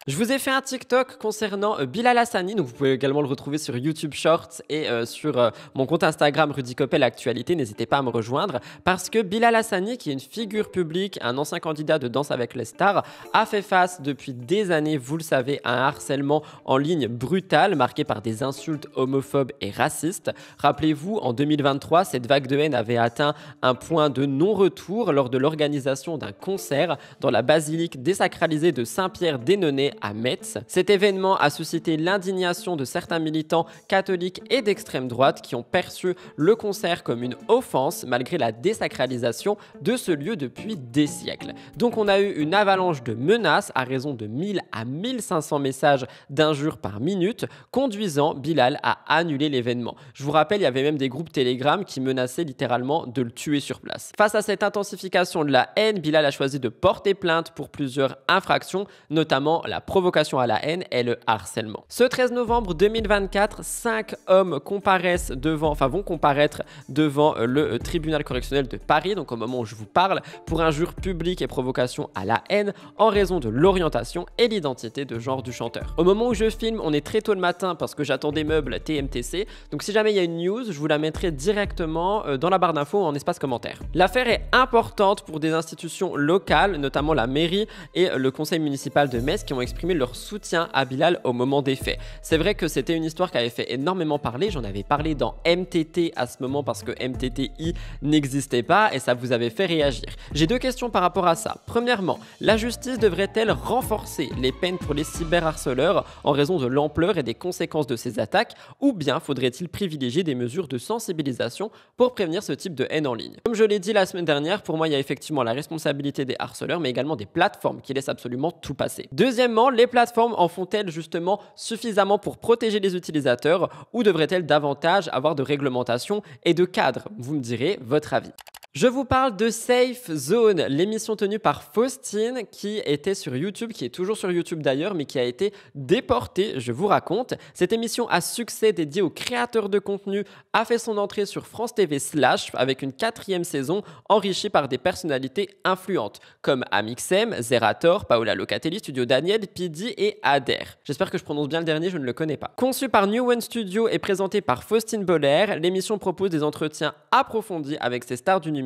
Je vous ai fait un TikTok concernant Bilal Hassani, donc vous pouvez également le retrouver sur YouTube Shorts et sur mon compte Instagram Rudy Coppel Actualité, n'hésitez pas à me rejoindre, parce que Bilal Hassani, qui est une figure publique, un ancien candidat de Danse avec les stars, a fait face depuis des années, vous le savez, à un harcèlement en ligne brutal, marqué par des insultes homophobes et racistes. Rappelez-vous, en 2023, cette vague de haine avait atteint un point de non-retour lors de l'organisation d'un concert dans la basilique désacralisée de Saint-Pierre-d'Énonay à Metz. Cet événement a suscité l'indignation de certains militants catholiques et d'extrême droite qui ont perçu le concert comme une offense malgré la désacralisation de ce lieu depuis des siècles. Donc on a eu une avalanche de menaces à raison de 1000 à 1500 messages d'injures par minute, conduisant Bilal à annuler l'événement. Je vous rappelle, il y avait même des groupes Telegram qui menaçaient littéralement de le tuer sur place. Face à cette intensification de la haine, Bilal a choisi de porter plainte pour plusieurs infractions, notamment la provocation à la haine et le harcèlement. Ce 13 novembre 2024, 5 hommes vont comparaître devant le tribunal correctionnel de Paris, donc au moment où je vous parle, pour injure publique et provocation à la haine en raison de l'orientation et l'identité de genre du chanteur. Au moment où je filme, on est très tôt le matin parce que j'attends des meubles TMTC, donc si jamais il y a une news, je vous la mettrai directement dans la barre d'infos ou en espace commentaire. L'affaire est importante pour des institutions locales, notamment la mairie et le conseil municipal de Metz qui ont exprimé leur soutien à Bilal au moment des faits. C'est vrai que c'était une histoire qui avait fait énormément parler, j'en avais parlé dans MTT à ce moment parce que MTTI n'existait pas et ça vous avait fait réagir. J'ai deux questions par rapport à ça. Premièrement, la justice devrait-elle renforcer les peines pour les cyberharceleurs en raison de l'ampleur et des conséquences de ces attaques, ou bien faudrait-il privilégier des mesures de sensibilisation pour prévenir ce type de haine en ligne? Comme je l'ai dit la semaine dernière, pour moi il y a effectivement la responsabilité des harceleurs mais également des plateformes qui laissent absolument tout passer. Deuxièmement, les plateformes en font-elles justement suffisamment pour protéger les utilisateurs ou devraient-elles davantage avoir de réglementation et de cadres? Vous me direz votre avis. Je vous parle de Safe Zone, l'émission tenue par Faustine qui était sur YouTube, qui est toujours sur YouTube d'ailleurs, mais qui a été déportée, je vous raconte. Cette émission à succès dédiée aux créateurs de contenu a fait son entrée sur France TV Slash avec une 4e saison enrichie par des personnalités influentes comme Amixem, Zerator, Paola Locatelli, Studio Daniel, Pidi et Ader. J'espère que je prononce bien le dernier, je ne le connais pas. Conçue par New One Studio et présentée par Faustine Boller, l'émission propose des entretiens approfondis avec ses stars du numérique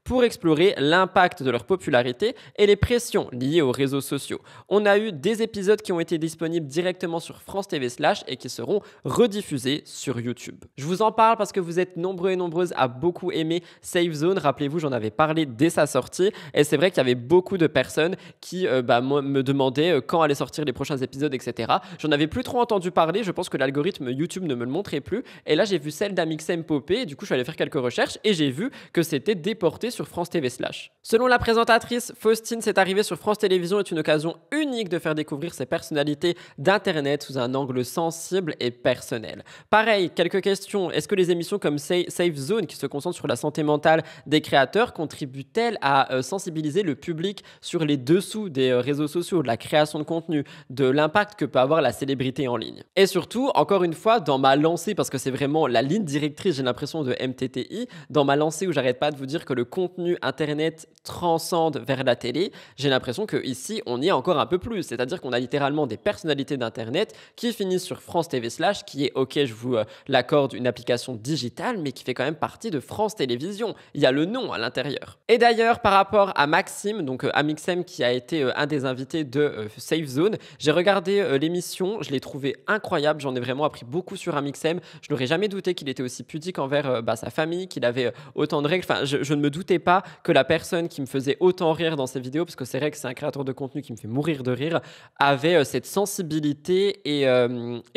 pour explorer l'impact de leur popularité et les pressions liées aux réseaux sociaux. On a eu des épisodes qui ont été disponibles directement sur France TV Slash et qui seront rediffusés sur YouTube. Je vous en parle parce que vous êtes nombreux et nombreuses à beaucoup aimer Safe Zone. Rappelez-vous, j'en avais parlé dès sa sortie et c'est vrai qu'il y avait beaucoup de personnes qui me demandaient quand allaient sortir les prochains épisodes, etc. J'en avais plus trop entendu parler, je pense que l'algorithme YouTube ne me le montrait plus et là j'ai vu celle d'Amixem popper et du coup je suis allé faire quelques recherches et j'ai vu que c'était déporté sur France TV Slash. Selon la présentatrice, Faustine, c'est arrivé sur France Télévisions est une occasion unique de faire découvrir ses personnalités d'Internet sous un angle sensible et personnel. Pareil, quelques questions. Est-ce que les émissions comme Safe Zone, qui se concentrent sur la santé mentale des créateurs, contribuent-elles à sensibiliser le public sur les dessous des réseaux sociaux, de la création de contenu, de l'impact que peut avoir la célébrité en ligne? Et surtout, encore une fois, dans ma lancée, parce que c'est vraiment la ligne directrice, j'ai l'impression, de MTTI, dans ma lancée où j'arrête pas de vous dire que le contenu internet transcende vers la télé, j'ai l'impression qu'ici on y est encore un peu plus, c'est-à-dire qu'on a littéralement des personnalités d'internet qui finissent sur France TV Slash, qui est, ok, je vous l'accorde, une application digitale, mais qui fait quand même partie de France Télévisions. Il y a le nom à l'intérieur. Et d'ailleurs, par rapport à Maxime, donc Amixem, qui a été un des invités de Safe Zone, j'ai regardé l'émission, je l'ai trouvé incroyable, j'en ai vraiment appris beaucoup sur Amixem, je n'aurais jamais douté qu'il était aussi pudique envers sa famille, qu'il avait autant de règles, enfin, je ne me doutais pas que la personne qui me faisait autant rire dans ses vidéos, parce que c'est vrai que c'est un créateur de contenu qui me fait mourir de rire, avait cette sensibilité et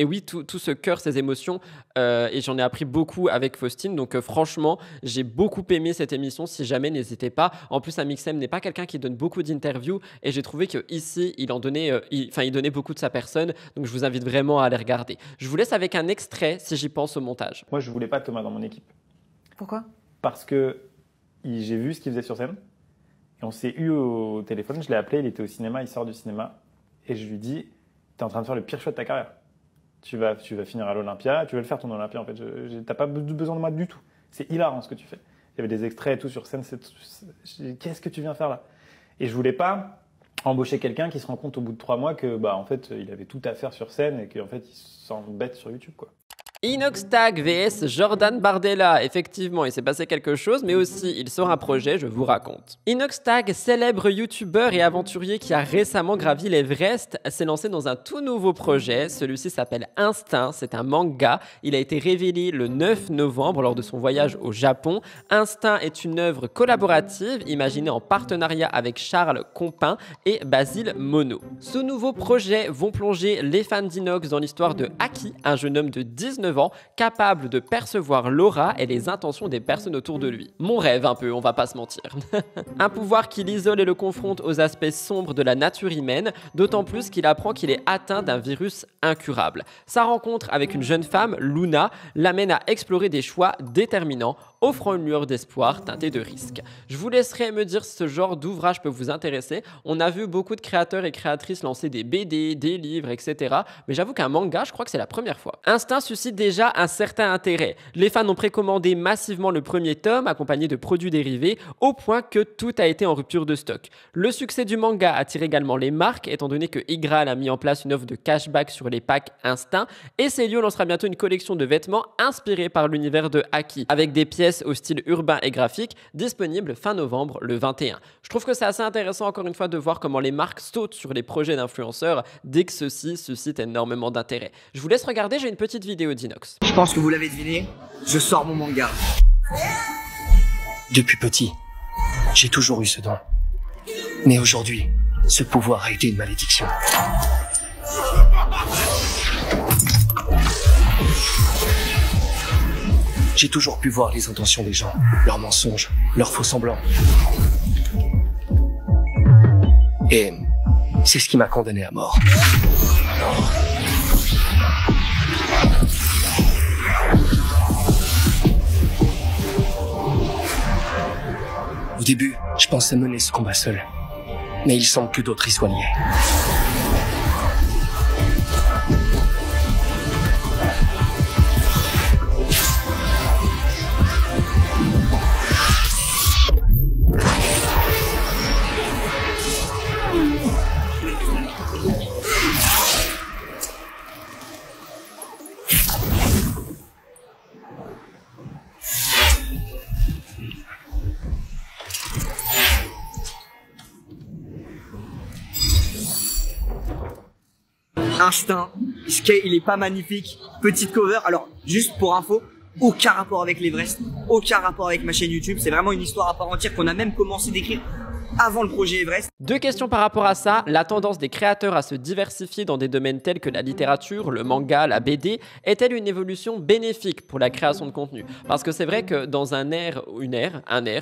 oui, tout ce cœur, ces émotions, et j'en ai appris beaucoup avec Faustine, donc franchement, j'ai beaucoup aimé cette émission, si jamais, n'hésitez pas. En plus, Amixem n'est pas quelqu'un qui donne beaucoup d'interviews, et j'ai trouvé qu'ici, il donnait beaucoup de sa personne, donc je vous invite vraiment à aller regarder. Je vous laisse avec un extrait, si j'y pense au montage. Moi, je voulais pas Thomas dans mon équipe. Pourquoi? Parce que j'ai vu ce qu'il faisait sur scène et on s'est eu au téléphone, je l'ai appelé, il était au cinéma, il sort du cinéma et je lui dis t'es en train de faire le pire choix de ta carrière, tu vas finir à l'Olympia, tu vas le faire ton Olympia en fait, t'as pas besoin de moi du tout, c'est hilarant ce que tu fais. Il y avait des extraits et tout sur scène, qu'est-ce que tu viens faire là? Et je voulais pas embaucher quelqu'un qui se rend compte au bout de 3 mois que en fait il avait tout à faire sur scène et qu'en fait il s'embête sur YouTube quoi. Inoxtag vs Jordan Bardella, effectivement il s'est passé quelque chose, mais aussi il sort un projet, je vous raconte. Inoxtag, célèbre youtubeur et aventurier qui a récemment gravi l'Everest, s'est lancé dans un tout nouveau projet. Celui-ci s'appelle Instinct, c'est un manga. Il a été révélé le 9 novembre lors de son voyage au Japon. Instinct est une œuvre collaborative imaginée en partenariat avec Charles Compin et Basile Monod. Ce nouveau projet vont plonger les fans d'Inox dans l'histoire de Aki, un jeune homme de 19 ans 19 ans, capable de percevoir l'aura et les intentions des personnes autour de lui. Mon rêve un peu, on va pas se mentir. Un pouvoir qui l'isole et le confronte aux aspects sombres de la nature humaine, d'autant plus qu'il apprend qu'il est atteint d'un virus incurable. Sa rencontre avec une jeune femme, Luna, l'amène à explorer des choix déterminants, offrant une lueur d'espoir teintée de risque. Je vous laisserai me dire si ce genre d'ouvrage peut vous intéresser. On a vu beaucoup de créateurs et créatrices lancer des BD, des livres, etc. Mais j'avoue qu'un manga, je crois que c'est la première fois. Instinct suscite déjà un certain intérêt. Les fans ont précommandé massivement le premier tome, accompagné de produits dérivés, au point que tout a été en rupture de stock. Le succès du manga attire également les marques, étant donné que Igral a mis en place une offre de cashback sur les packs Instinct, et Celio lancera bientôt une collection de vêtements inspirés par l'univers de Haki, avec des pièces au style urbain et graphique, disponible fin novembre le 21. Je trouve que c'est assez intéressant encore une fois de voir comment les marques sautent sur les projets d'influenceurs dès que ceux-ci suscitent énormément d'intérêt. Je vous laisse regarder, j'ai une petite vidéo d'Inox. Je pense que vous l'avez deviné, je sors mon manga. Depuis petit, j'ai toujours eu ce don. Mais aujourd'hui, ce pouvoir a été une malédiction. J'ai toujours pu voir les intentions des gens, leurs mensonges, leurs faux semblants. Et c'est ce qui m'a condamné à mort. Au début, je pensais mener ce combat seul. Mais il semble que d'autres y soient liés. Instinct, il est pas magnifique, petite cover, alors juste pour info, aucun rapport avec l'Everest, aucun rapport avec ma chaîne YouTube, c'est vraiment une histoire à part entière qu'on a même commencé d'écrire avant le projet Everest. Deux questions par rapport à ça. La tendance des créateurs à se diversifier dans des domaines tels que la littérature, le manga, la BD, est-elle une évolution bénéfique pour la création de contenu? Parce que c'est vrai que dans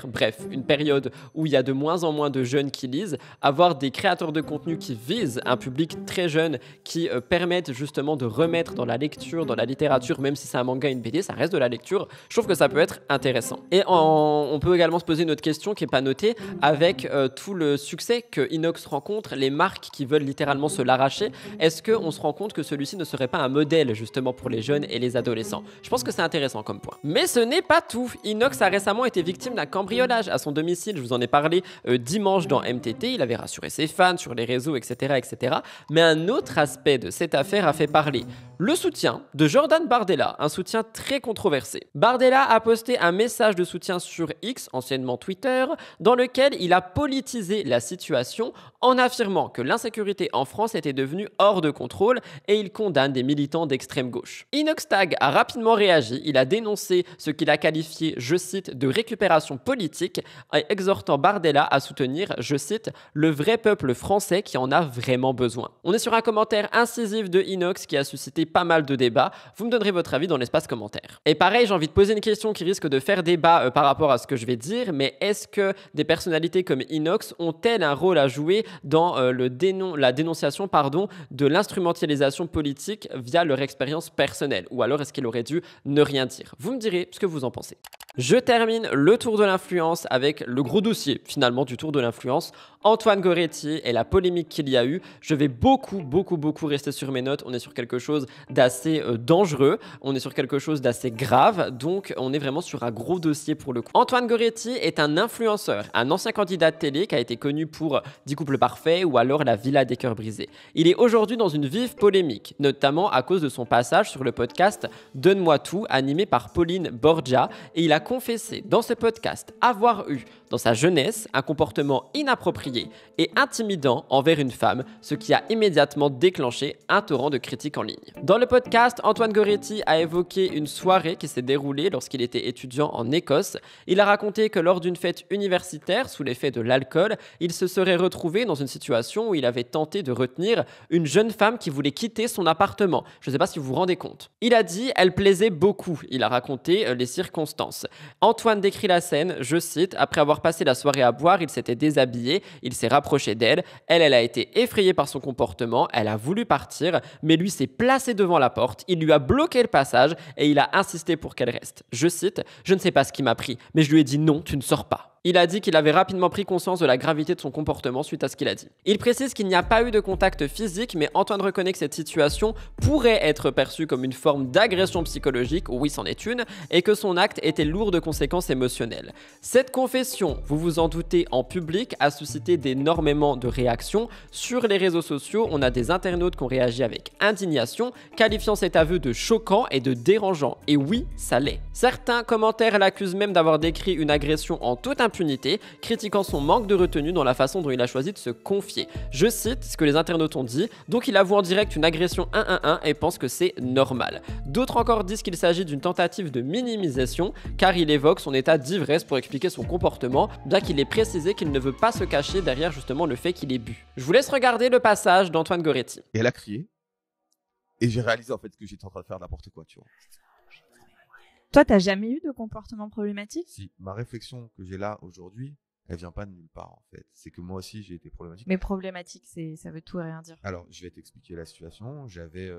bref, une période où il y a de moins en moins de jeunes qui lisent, avoir des créateurs de contenu qui visent un public très jeune, qui permettent justement de remettre dans la lecture, dans la littérature, même si c'est un manga, une BD, ça reste de la lecture, je trouve que ça peut être intéressant. Et on peut également se poser une autre question qui n'est pas notée, avec tout le succès que Inox rencontre, les marques qui veulent littéralement se l'arracher, est-ce qu'on se rend compte que celui-ci ne serait pas un modèle justement pour les jeunes et les adolescents? Je pense que c'est intéressant comme point. Mais ce n'est pas tout. Inox a récemment été victime d'un cambriolage à son domicile. Je vous en ai parlé dimanche dans MTT. Il avait rassuré ses fans sur les réseaux, etc., etc. Mais un autre aspect de cette affaire a fait parler. Le soutien de Jordan Bardella, un soutien très controversé. Bardella a posté un message de soutien sur X, anciennement Twitter, dans lequel il a politisé la situation en affirmant que l'insécurité en France était devenue hors de contrôle et il condamne des militants d'extrême gauche. Inoxtag a rapidement réagi, il a dénoncé ce qu'il a qualifié, je cite, de récupération politique, exhortant Bardella à soutenir, je cite, le vrai peuple français qui en a vraiment besoin. On est sur un commentaire incisif de Inox qui a suscité pas mal de débats. Vous me donnerez votre avis dans l'espace commentaire. Et pareil, j'ai envie de poser une question qui risque de faire débat par rapport à ce que je vais dire, mais est-ce que des personnalités comme Inox ont-elles un rôle à jouer dans la dénonciation de l'instrumentalisation politique via leur expérience personnelle? Ou alors est-ce qu'il aurait dû ne rien dire? Vous me direz ce que vous en pensez. Je termine le tour de l'influence avec le gros dossier finalement du tour de l'influence, Antoine Goretti et la polémique qu'il y a eu. Je vais beaucoup rester sur mes notes. On est sur quelque chose d'assez dangereux, on est sur quelque chose d'assez grave, donc on est vraiment sur un gros dossier pour le coup. Antoine Goretti est un influenceur, un ancien candidat de télé qui a été connu pour 10 couples parfaits ou alors la Villa des cœurs brisés. Il est aujourd'hui dans une vive polémique, notamment à cause de son passage sur le podcast Donne-moi tout, animé par Pauline Borgia, et il a confessé dans ce podcast avoir eu dans sa jeunesse, un comportement inapproprié et intimidant envers une femme, ce qui a immédiatement déclenché un torrent de critiques en ligne. Dans le podcast, Antoine Goretti a évoqué une soirée qui s'est déroulée lorsqu'il était étudiant en Écosse. Il a raconté que lors d'une fête universitaire, sous l'effet de l'alcool, il se serait retrouvé dans une situation où il avait tenté de retenir une jeune femme qui voulait quitter son appartement. Je ne sais pas si vous vous rendez compte. Il a dit « elle plaisait beaucoup ». Il a raconté les circonstances. Antoine décrit la scène, je cite, « après avoir passé la soirée à boire, il s'était déshabillé, il s'est rapproché d'elle. Elle a été effrayée par son comportement, elle a voulu partir, mais lui s'est placé devant la porte, il lui a bloqué le passage et il a insisté pour qu'elle reste. Je cite, « je ne sais pas ce qui m'a pris, mais je lui ai dit non, tu ne sors pas ». Il a dit qu'il avait rapidement pris conscience de la gravité de son comportement suite à ce qu'il a dit. Il précise qu'il n'y a pas eu de contact physique, mais Antoine reconnaît que cette situation pourrait être perçue comme une forme d'agression psychologique, oui c'en est une, et que son acte était lourd de conséquences émotionnelles. Cette confession, vous vous en doutez, en public, a suscité énormément de réactions. Sur les réseaux sociaux, on a des internautes qui ont réagi avec indignation, qualifiant cet aveu de choquant et de dérangeant. Et oui, ça l'est. Certains commentaires l'accusent même d'avoir décrit une agression en toute impunité, critiquant son manque de retenue dans la façon dont il a choisi de se confier. Je cite ce que les internautes ont dit, donc il avoue en direct une agression 1-1-1 et pense que c'est normal. D'autres encore disent qu'il s'agit d'une tentative de minimisation, car il évoque son état d'ivresse pour expliquer son comportement, bien qu'il ait précisé qu'il ne veut pas se cacher derrière justement le fait qu'il ait bu. Je vous laisse regarder le passage d'Antoine Goretti. Et elle a crié, et j'ai réalisé en fait que j'étais en train de faire n'importe quoi, tu vois. Toi, t'as jamais eu de comportement problématique? Si, ma réflexion que j'ai là aujourd'hui, elle vient pas de nulle part en fait. C'est que moi aussi j'ai été problématique. Mais problématique, ça veut tout et rien dire. Alors, je vais t'expliquer la situation. J'avais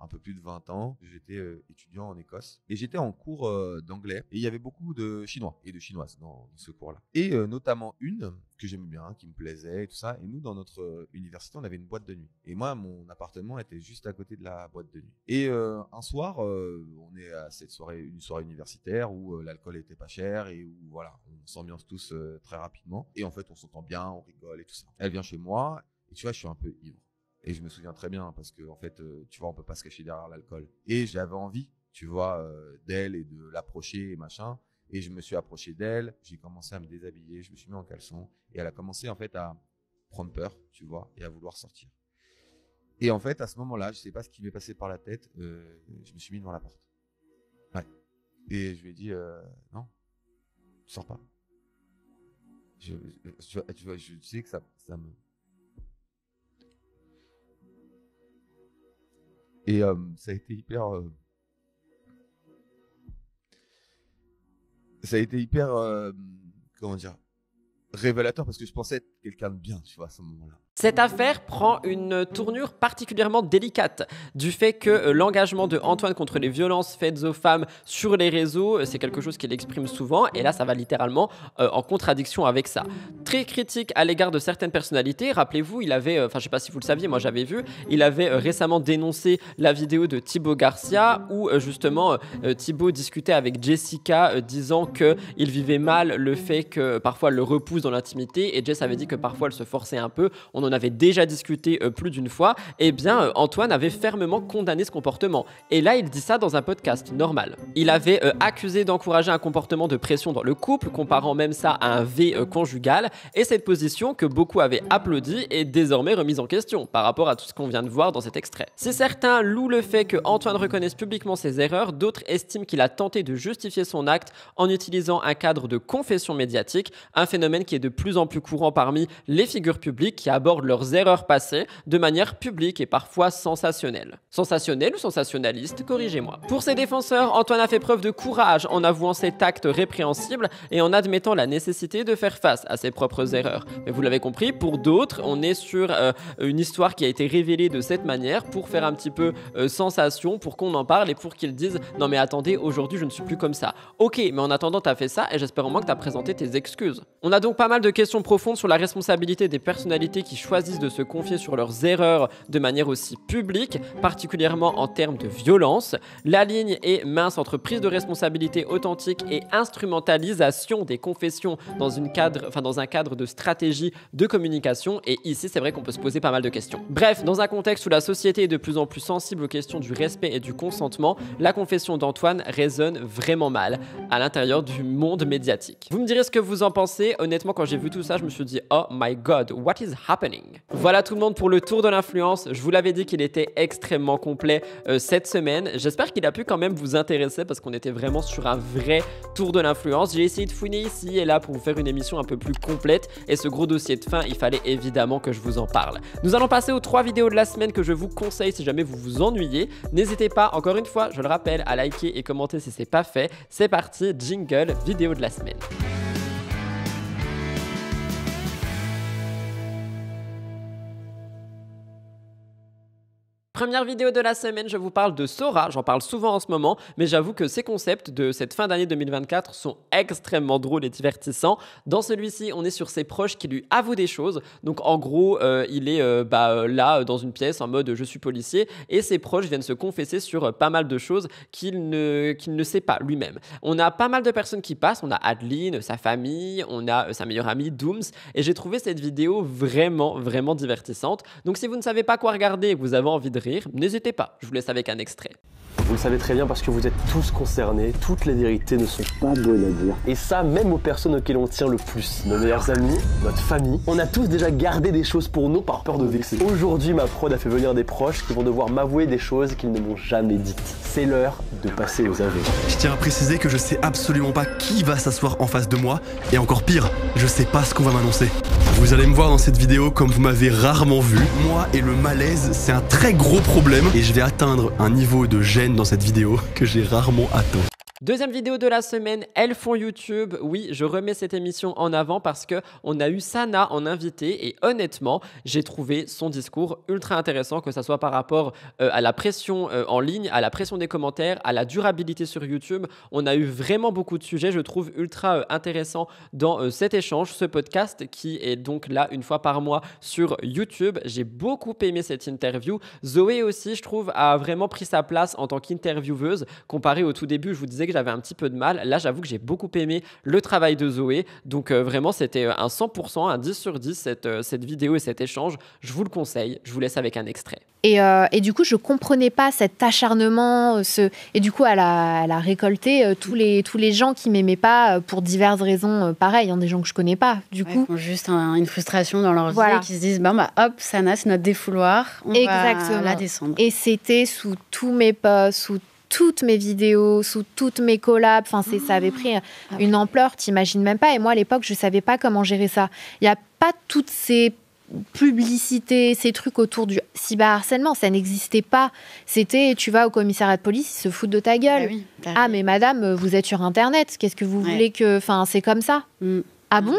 un peu plus de 20 ans. J'étais étudiant en Écosse. Et j'étais en cours d'anglais. Et il y avait beaucoup de Chinois et de Chinoises dans ce cours-là. Et notamment une que j'aimais bien, qui me plaisait et tout ça. Et nous, dans notre université, on avait une boîte de nuit. Et moi, mon appartement était juste à côté de la boîte de nuit. Et un soir, on est à cette soirée, une soirée universitaire où l'alcool était pas cher et où voilà, on s'ambiance tous très rapidement. Et en fait, on s'entend bien, on rigole et tout ça. Elle vient chez moi et tu vois, je suis un peu ivre. Et je me souviens très bien parce que en fait, tu vois, on peut pas se cacher derrière l'alcool. Et j'avais envie, tu vois, d'elle et de l'approcher et machin. Et je me suis approché d'elle, j'ai commencé à me déshabiller, je me suis mis en caleçon. Et elle a commencé en fait à prendre peur, tu vois, et à vouloir sortir. Et en fait, à ce moment-là, je sais pas ce qui m'est passé par la tête, je me suis mis devant la porte. Ouais. Et je lui ai dit, non, sors pas. Tu vois, je sais que ça me... Et ça a été hyper... comment dire, révélateur parce que je pensais être quelqu'un de bien, tu vois, à ce moment-là. Cette affaire prend une tournure particulièrement délicate du fait que l'engagement de Antoine contre les violences faites aux femmes sur les réseaux, c'est quelque chose qu'il exprime souvent et là ça va littéralement en contradiction avec ça. Très critique à l'égard de certaines personnalités, rappelez-vous, il avait, enfin je sais pas si vous le saviez, moi j'avais vu, il avait récemment dénoncé la vidéo de Thibaut Garcia où justement Thibaut discutait avec Jessica disant qu'il vivait mal le fait que parfois elle le repousse dans l'intimité et Jess avait dit que parfois elle se forçait un peu, on en avait déjà discuté plus d'une fois, et bien Antoine avait fermement condamné ce comportement. Et là, il dit ça dans un podcast normal. Il avait accusé d'encourager un comportement de pression dans le couple, comparant même ça à un V conjugal, et cette position que beaucoup avaient applaudi est désormais remise en question par rapport à tout ce qu'on vient de voir dans cet extrait. Si certains louent le fait que Antoine reconnaisse publiquement ses erreurs, d'autres estiment qu'il a tenté de justifier son acte en utilisant un cadre de confession médiatique, un phénomène qui est de plus en plus courant parmi les figures publiques qui abordent leurs erreurs passées de manière publique et parfois sensationnelle. Sensationnelle ou sensationnaliste, corrigez-moi. Pour ses défenseurs, Antoine a fait preuve de courage en avouant cet acte répréhensible et en admettant la nécessité de faire face à ses propres erreurs. Mais vous l'avez compris, pour d'autres, on est sur une histoire qui a été révélée de cette manière pour faire un petit peu sensation, pour qu'on en parle et pour qu'ils disent « Non mais attendez, aujourd'hui je ne suis plus comme ça ». Ok, mais en attendant t'as fait ça et j'espère au moins que t'as présenté tes excuses. On a donc pas mal de questions profondes sur la responsabilité des personnalités qui choisissent de se confier sur leurs erreurs de manière aussi publique, particulièrement en termes de violence. La ligne est mince entre prise de responsabilité authentique et instrumentalisation des confessions dans un cadre de stratégie de communication. Et ici, c'est vrai qu'on peut se poser pas mal de questions. Bref, dans un contexte où la société est de plus en plus sensible aux questions du respect et du consentement, la confession d'Antoine résonne vraiment mal à l'intérieur du monde médiatique. Vous me direz ce que vous en pensez. Honnêtement, quand j'ai vu tout ça, je me suis dit « Oh my god, what is happening ?» Voilà tout le monde pour le tour de l'influence. Je vous l'avais dit qu'il était extrêmement complet cette semaine. J'espère qu'il a pu quand même vous intéresser parce qu'on était vraiment sur un vrai tour de l'influence. J'ai essayé de fouiner ici et là pour vous faire une émission un peu plus complète et ce gros dossier de fin, il fallait évidemment que je vous en parle. Nous allons passer aux 3 vidéos de la semaine que je vous conseille si jamais vous vous ennuyez. N'hésitez pas, encore une fois, je le rappelle, à liker et commenter si c'est pas fait. C'est parti, jingle, vidéo de la semaine. Première vidéo de la semaine, je vous parle de Sora, j'en parle souvent en ce moment, mais j'avoue que ces concepts de cette fin d'année 2024 sont extrêmement drôles et divertissants. Dans celui-ci, on est sur ses proches qui lui avouent des choses, donc en gros, il est là, dans une pièce, en mode « je suis policier », et ses proches viennent se confesser sur pas mal de choses qu'il ne sait pas lui-même. On a pas mal de personnes qui passent, on a Adeline, sa famille, on a sa meilleure amie, Dooms, et j'ai trouvé cette vidéo vraiment, vraiment divertissante. Donc si vous ne savez pas quoi regarder et que vous avez envie de rire, n'hésitez pas, je vous laisse avec un extrait. Vous le savez très bien parce que vous êtes tous concernés, toutes les vérités ne sont pas bonnes à dire. Et ça, même aux personnes auxquelles on tient le plus. Nos meilleurs amis, notre famille. On a tous déjà gardé des choses pour nous par peur de vexer. Aujourd'hui, ma prod a fait venir des proches qui vont devoir m'avouer des choses qu'ils ne m'ont jamais dites. C'est l'heure de passer aux aveux. Je tiens à préciser que je sais absolument pas qui va s'asseoir en face de moi. Et encore pire, je sais pas ce qu'on va m'annoncer. Vous allez me voir dans cette vidéo comme vous m'avez rarement vu. Moi et le malaise, c'est un très gros problème. Et je vais atteindre un niveau de gêne dans cette vidéo que j'ai rarement atteint. Deuxième vidéo de la semaine, elles font YouTube. Oui, je remets cette émission en avant parce que on a eu Sana en invité et honnêtement, j'ai trouvé son discours ultra intéressant, que ça soit par rapport à la pression en ligne, à la pression des commentaires, à la durabilité sur YouTube. On a eu vraiment beaucoup de sujets, je trouve ultra intéressant dans cet échange, ce podcast qui est donc là une fois par mois sur YouTube. J'ai beaucoup aimé cette interview. Zoé aussi, je trouve, a vraiment pris sa place en tant qu'intervieweuse comparé au tout début. Je vous disais que j'avais un petit peu de mal. Là, j'avoue que j'ai beaucoup aimé le travail de Zoé. Donc vraiment, c'était un 100%, un 10 sur 10, cette vidéo et cet échange. Je vous le conseille. Je vous laisse avec un extrait. Et du coup, je comprenais pas cet acharnement. Et du coup, elle a récolté tous les gens qui m'aimaient pas pour diverses raisons pareilles, des gens que je connais pas. Du coup, juste une frustration dans leur vie et qui se disent hop, Sana, c'est notre défouloir. On va la descendre. Et c'était sous tous mes posts, sous toutes mes vidéos, sous toutes mes collabs. Enfin, ça avait pris une ampleur, t'imagines même pas. Et moi, à l'époque, je savais pas comment gérer ça. Il y a pas toutes ces publicités, ces trucs autour du cyberharcèlement, ça n'existait pas. C'était, tu vas au commissariat de police, ils se foutent de ta gueule. Ah, mais madame, vous êtes sur Internet, qu'est-ce que vous voulez que... Enfin, c'est comme ça. Ah bon ?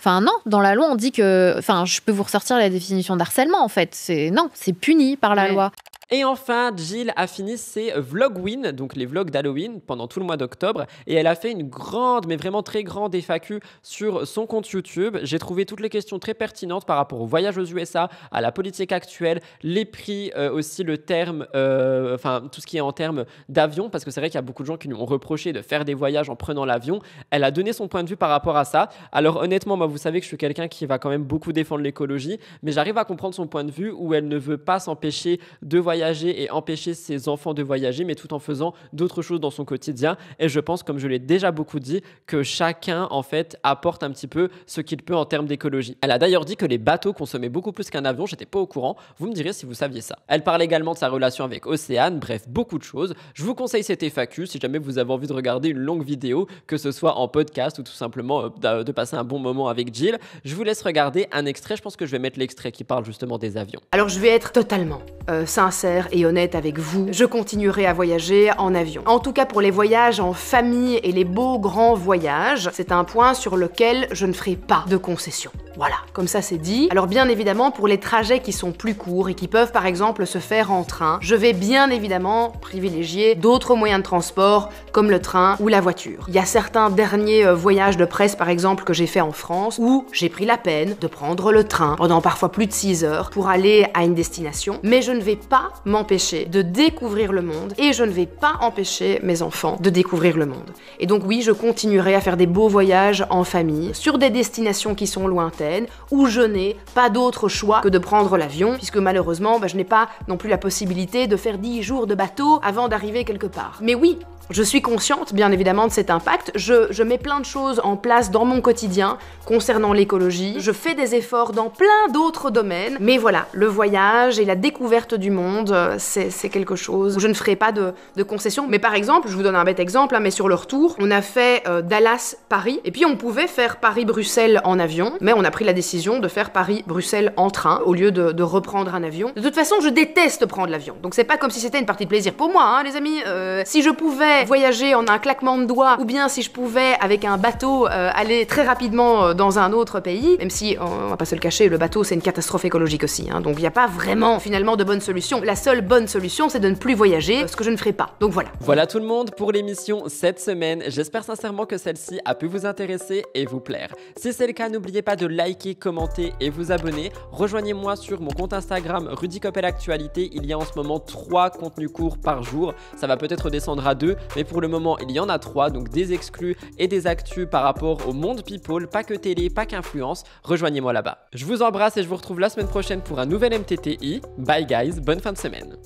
Enfin, non, dans la loi, on dit que... Enfin, je peux vous ressortir la définition d'harcèlement, en fait. Non, c'est puni par la loi. Et enfin, Jill a fini ses Vlogwin, donc les vlogs d'Halloween, pendant tout le mois d'octobre. Et elle a fait une grande, mais vraiment très grande FAQ sur son compte YouTube. J'ai trouvé toutes les questions très pertinentes par rapport au voyage aux USA, à la politique actuelle, les prix, aussi le terme, enfin tout ce qui est en termes d'avion, parce que c'est vrai qu'il y a beaucoup de gens qui lui ont reproché de faire des voyages en prenant l'avion. Elle a donné son point de vue par rapport à ça. Alors honnêtement, moi, vous savez que je suis quelqu'un qui va quand même beaucoup défendre l'écologie, mais j'arrive à comprendre son point de vue où elle ne veut pas s'empêcher de voyager et empêcher ses enfants de voyager, mais tout en faisant d'autres choses dans son quotidien. Et je pense, comme je l'ai déjà beaucoup dit, que chacun, en fait, apporte un petit peu ce qu'il peut en termes d'écologie. Elle a d'ailleurs dit que les bateaux consommaient beaucoup plus qu'un avion. J'étais pas au courant. Vous me direz si vous saviez ça. Elle parle également de sa relation avec Océane. Bref, beaucoup de choses. Je vous conseille cette FAQ si jamais vous avez envie de regarder une longue vidéo, que ce soit en podcast ou tout simplement de passer un bon moment avec Jill. Je vous laisse regarder un extrait. Je pense que je vais mettre l'extrait qui parle justement des avions. Alors, je vais être totalement sincère et honnête avec vous, je continuerai à voyager en avion. En tout cas pour les voyages en famille et les beaux grands voyages, c'est un point sur lequel je ne ferai pas de concession. Voilà, comme ça c'est dit. Alors bien évidemment, pour les trajets qui sont plus courts et qui peuvent par exemple se faire en train, je vais bien évidemment privilégier d'autres moyens de transport comme le train ou la voiture. Il y a certains derniers voyages de presse par exemple que j'ai fait en France où j'ai pris la peine de prendre le train pendant parfois plus de 6 heures pour aller à une destination, mais je ne vais pas m'empêcher de découvrir le monde et je ne vais pas empêcher mes enfants de découvrir le monde. Et donc oui, je continuerai à faire des beaux voyages en famille sur des destinations qui sont lointaines où je n'ai pas d'autre choix que de prendre l'avion puisque malheureusement je n'ai pas non plus la possibilité de faire 10 jours de bateau avant d'arriver quelque part. Mais oui, je suis consciente, bien évidemment, de cet impact. Je mets plein de choses en place dans mon quotidien concernant l'écologie. Je fais des efforts dans plein d'autres domaines. Mais voilà, le voyage et la découverte du monde, c'est quelque chose où je ne ferai pas de concessions. Mais par exemple, je vous donne un bête exemple, mais sur le retour, on a fait Dallas-Paris. Et puis on pouvait faire Paris-Bruxelles en avion. Mais on a pris la décision de faire Paris-Bruxelles en train au lieu de reprendre un avion. De toute façon, je déteste prendre l'avion. Donc c'est pas comme si c'était une partie de plaisir pour moi, hein, les amis. Si je pouvais voyager en un claquement de doigts, ou bien si je pouvais avec un bateau aller très rapidement dans un autre pays, même si on va pas se le cacher, le bateau c'est une catastrophe écologique aussi, hein, donc il n'y a pas vraiment finalement de bonne solution. La seule bonne solution c'est de ne plus voyager, ce que je ne ferai pas. Donc voilà. Voilà tout le monde pour l'émission cette semaine. J'espère sincèrement que celle-ci a pu vous intéresser et vous plaire. Si c'est le cas, n'oubliez pas de liker, commenter et vous abonner. Rejoignez-moi sur mon compte Instagram RudyCoppelActualité. Il y a en ce moment 3 contenus courts par jour. Ça va peut-être descendre à 2. Mais pour le moment, il y en a 3, donc des exclus et des actus par rapport au monde people, pas que télé, pas qu'influence. Rejoignez-moi là-bas. Je vous embrasse et je vous retrouve la semaine prochaine pour un nouvel MTTI. Bye guys, bonne fin de semaine.